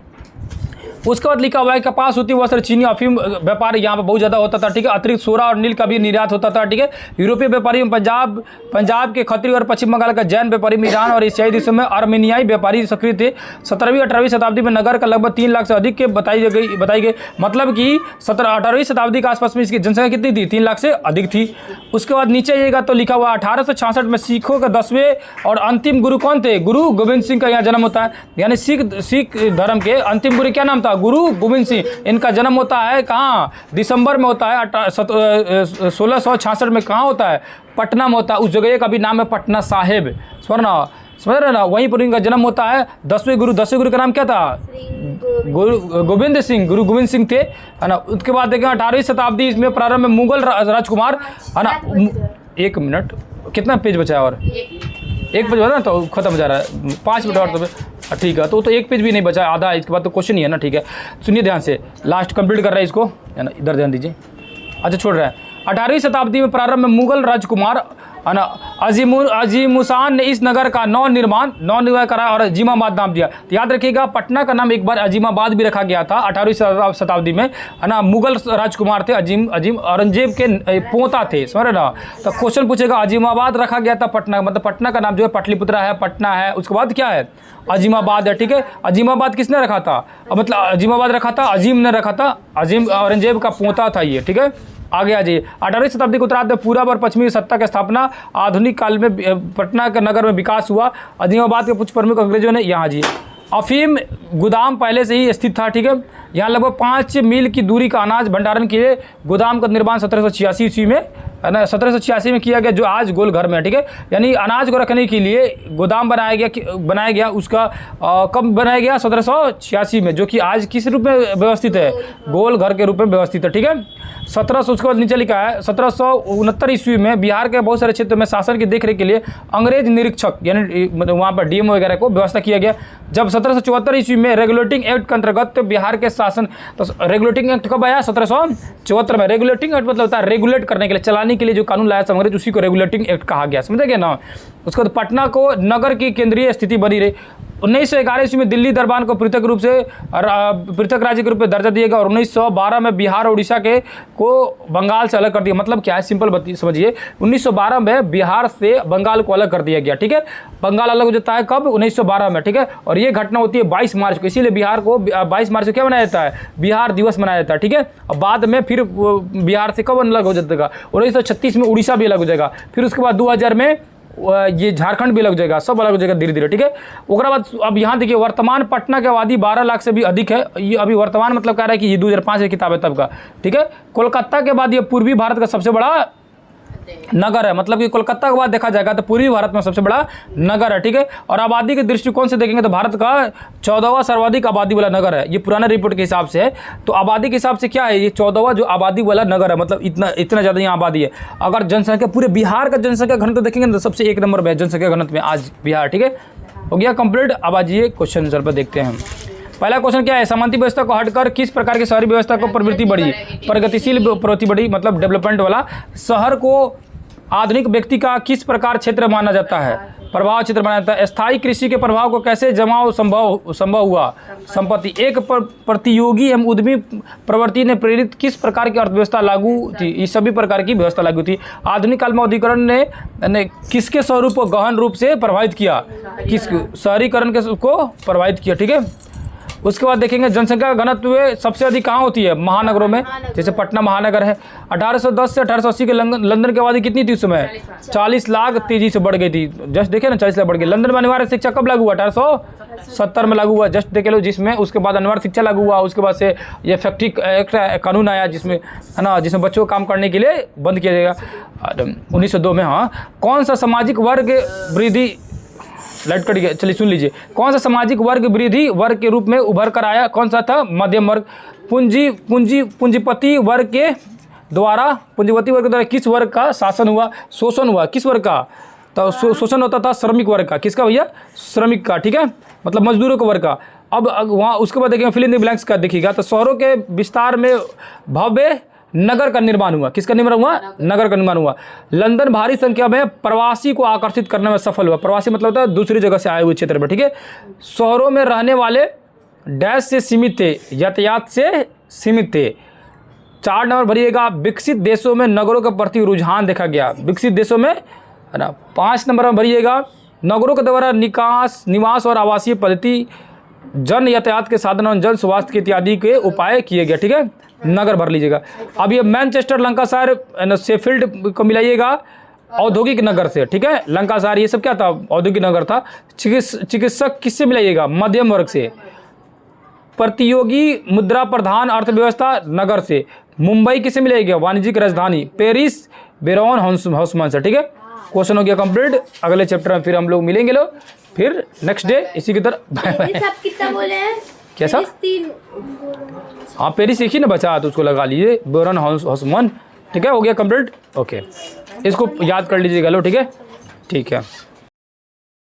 उसके बाद लिखा हुआ है कपास, सूती वस्त्र, चीनी, अफीम व्यापार यहाँ पर बहुत ज़्यादा होता था, ठीक है। अतिरिक्त सोना और नील का भी निर्यात होता था, ठीक है। यूरोपीय व्यापारी में पंजाब के खत्री और पश्चिम बंगाल का जैन व्यापारी में ईरान और एशियाई देशों में अर्मेनियाई व्यापारी सक्रिय थे। 17वीं-18वीं शताब्दी में नगर का लगभग 3 लाख से अधिक के बताई गई। मतलब कि 18वीं शताब्दी के आसपास में इसकी जनसंख्या कितनी थी? 3 लाख से अधिक थी। उसके बाद नीचे आइएगा तो लिखा हुआ 1866 में सिखों के 10वें और अंतिम गुरु कौन थे? गुरु गोविंद सिंह का यहाँ जन्म होता है। यानी सिख धर्म के अंतिम गुरु क्या नाम था? गुरु गोविंद सिंह। इनका जन्म होता है कहाँ? दिसंबर में होता है। 1666 में कहाँ होता है? पटना में होता है। उस जगह का भी नाम है पटना साहिब, समझ रहे ना। वहीं पर इनका जन्म होता है। 10वें गुरु का नाम क्या था? गुरु गोविंद सिंह, गुरु गोविंद सिंह थे, है ना। उसके बाद देखें 18वीं शताब्दी में प्रारंभ में मुगल राजकुमार, है ना। 1 मिनट, कितना पेज बचा है? और एक पेज बचा ना, तो खत्म हो जा रहा है। 5 मिनट और तो ठीक है। तो एक पेज भी नहीं बचा है, आधा है। इसके बाद तो क्वेश्चन ही है ना, ठीक है। सुनिए ध्यान से, लास्ट कंप्लीट कर रहा है इसको, है ना। इधर ध्यान दीजिए। अच्छा, छोड़ रहा है। 18वीं शताब्दी में प्रारंभ में मुगल राजकुमार, है ना, अजीमुशान ने इस नगर का नव-निर्माण करा और अजीमाबाद नाम दिया। तो याद रखिएगा, पटना का नाम एक बार अजीमाबाद भी रखा गया था 18वीं शताब्दी में, है ना। मुगल राजकुमार थे, अजीम औरंगजेब के पोता थे, समझ रहे ना। तो क्वेश्चन पूछेगा, अजीमाबाद रखा गया था पटना, मतलब पटना का नाम जो है पटलिपुत्रा है, पटना है। उसके बाद क्या है? अजीमाबाद है, ठीक है। अजीमाबाद किसने रखा था? मतलब अजीमाबाद रखा था, अजीम ने रखा था। अजीम औरंगजेब का पोता था ये, ठीक है। आगे आ जाइए। 18वीं शताब्दी के उत्तरार्ध में पूर्व और पश्चिमी सत्ता की स्थापना, आधुनिक काल में पटना के नगर में विकास हुआ। अजीमाबाद के कुछ प्रमुख अंग्रेजों ने यहाँ जी अफीम गोदाम पहले से ही स्थित था, ठीक है। यहाँ लगभग 5 मील की दूरी का अनाज भंडारण के लिए गोदाम का निर्माण 1786 ईस्वी में, है ना, 1786 में किया गया, जो आज गोल घर में है, ठीक है। यानी अनाज को रखने के लिए गोदाम बनाया गया। उसका कब बनाया गया? 1786 में, जो कि आज किस रूप में व्यवस्थित है? गोल घर के रूप में व्यवस्थित है, ठीक है। 1700, उसके बाद नीचे लिखा है 1769 ईस्वी में बिहार के बहुत सारे क्षेत्रों में शासन की देखरेख के लिए अंग्रेज निरीक्षक, यानी वहाँ पर डीएम वगैरह को व्यवस्था किया गया। जब 1774 ईस्वी में रेगुलेटिंग एक्ट के अंतर्गत बिहार के शासन, तो रेगुलेटिंग एक्ट कब आया? 1774 में। रेगुलेटिंग एक्ट मतलब होता है रेगुलेट करने के लिए, चलाने के लिए जो कानून लाया अंग्रेज, उसी को रेगुलेटिंग एक्ट कहा गया, समझे ना। उसके बाद पटना को नगर की केंद्रीय स्थिति बनी रही। 1911 ईस्वी में दिल्ली दरबार को पृथक राज्य के रूप में दर्जा दिया गया और 1912 में बिहार और उड़ीसा को बंगाल से अलग कर दिया। मतलब क्या है? सिंपल समझिए, 1912 में बिहार से बंगाल को अलग कर दिया गया, ठीक है। बंगाल अलग हो जाता है कब? 1912 में, ठीक है। और ये घटना होती है 22 मार्च को, इसीलिए बिहार को 22 मार्च को क्या मनाया जाता है? बिहार दिवस मनाया जाता है, ठीक है। और बाद में फिर बिहार से कब अलग हो जाएगा? 1936 में उड़ीसा भी अलग हो जाएगा। फिर उसके बाद 2000 में ये झारखंड भी लग जाएगा, सब अलग हो जाएगा धीरे धीरे, ठीक है। उसके बाद अब यहाँ देखिए, वर्तमान पटना की आबादी 12 लाख से भी अधिक है। ये अभी वर्तमान मतलब कह रहा है कि ये 2005 की किताब है तब का, ठीक है। कोलकाता के बाद ये पूर्वी भारत का सबसे बड़ा नगर है। मतलब कि कोलकाता के बाद देखा जाएगा तो पूर्वी भारत में सबसे बड़ा नगर है, ठीक है। और आबादी के दृष्टिकोण से देखेंगे तो भारत का 14वां सर्वाधिक आबादी वाला नगर है। ये पुराना रिपोर्ट के हिसाब से है। तो आबादी के हिसाब से क्या है? ये 14वां जो आबादी वाला नगर है, मतलब इतना ज़्यादा यहाँ आबादी है। अगर जनसंख्या, पूरे बिहार का जनसंख्या घनत्व देखेंगे तो सबसे 1 नंबर में है जनसंख्या घनत्व में आज बिहार, ठीक है। हो गया कंप्लीट। अब आज ये क्वेश्चन आंसर पर देखते हैं हम। पहला क्वेश्चन क्या है? सामंती व्यवस्था को हटकर किस प्रकार की शहरी व्यवस्था को प्रवृत्ति बढ़ी? प्रगतिशील प्रवृत्ति बढ़ी, मतलब डेवलपमेंट वाला। शहर को आधुनिक व्यक्ति का किस प्रकार क्षेत्र माना जाता है? प्रभाव क्षेत्र माना जाता है। स्थायी कृषि के प्रभाव को कैसे जमाव संभव हुआ? संपत्ति। एक प्रतियोगी एवं उद्यमी प्रवृत्ति ने प्रेरित किस प्रकार की अर्थव्यवस्था लागू थी? इस सभी प्रकार की व्यवस्था लागू थी। आधुनिक काल में औद्योगिकरण ने किसके स्वरूप को गहन रूप से प्रभावित किया? शहरीकरण को प्रभावित किया, ठीक है। उसके बाद देखेंगे जनसंख्या का घनत्व सबसे अधिक कहाँ होती है? महानगरों में, जैसे पटना महानगर है। 1810 से 1880 के लंदन की आबादी कितनी थी उस समय? 40 लाख तेजी से बढ़ गई थी। जस्ट देखे ना, 40 लाख बढ़ गई। लंदन में अनिवार्य शिक्षा कब लागू हुआ? 1870 में लागू हुआ। जस्ट देख लो, जिसमें उसके बाद अनिवार्य शिक्षा लागू हुआ। उसके बाद से ये फैक्ट्री एक्ट कानून आया, जिसमें, है ना, जिसमें बच्चों को काम करने के लिए बंद किया जाएगा 1902 में। हाँ, कौन सा सामाजिक वर्ग वृद्धि, लाइट कट गया, चलिए सुन लीजिए। कौन सा सामाजिक वर्ग वृद्धि वर्ग के रूप में उभर कर आया? कौन सा था? मध्यम वर्ग। पूंजीपति वर्ग के द्वारा किस वर्ग का शासन हुआ? शोषण हुआ। किस वर्ग का? तो शोषण होता था श्रमिक वर्ग का। किसका भैया? श्रमिक का, ठीक है, मतलब मजदूरों के वर्ग का। अब वहाँ उसके बाद देखेंगे फिल इन द ब्लैंक्स का देखिएगा, तो शहरों के विस्तार में भव्य नगर का निर्माण हुआ। किसका निर्माण हुआ? नगर का निर्माण हुआ। लंदन भारी संख्या में प्रवासी को आकर्षित करने में सफल हुआ। प्रवासी मतलब होता है दूसरी जगह से आए हुए क्षेत्र में, ठीक है। शहरों में रहने वाले डैश से सीमित थे, यातायात से सीमित थे। 4 नंबर भरिएगा, विकसित देशों में नगरों के प्रति रुझान देखा गया, विकसित देशों में, है ना। 5 नंबर में भरिएगा, नगरों के द्वारा निवास और आवासीय पद्धति, जन यातायात के साधन और जन स्वास्थ्य के इत्यादि के उपाय किए गए, ठीक है। नगर भर लीजिएगा। अब ये मैनचेस्टर, लंकासायर, शेफील्ड को मिलाइएगा औद्योगिक नगर से, ठीक है। लंकासार ये सब क्या था, औद्योगिक नगर था। चिकित्सक किससे मिलाइएगा, मध्यम वर्ग से। प्रतियोगी मुद्रा प्रधान अर्थव्यवस्था नगर से। मुंबई किससे मिलाइएगा, वाणिज्यिक राजधानी। पेरिस बेरौन हाउसमैन से, ठीक है। क्वेश्चन हो गया कंप्लीट। अगले चैप्टर में फिर हम लोग मिलेंगे लोग, फिर नेक्स्ट डे इसी की तरह। सब कितना बोले हैं? कैसा? 3। हाँ पेरिस एक ही ना बचा तो उसको लगा लीजिए, बेरौन हाउसमैन, ठीक है। हो गया कंप्लीट, ओके। इसको याद कर लीजिएगा लो, ठीक है, ठीक है।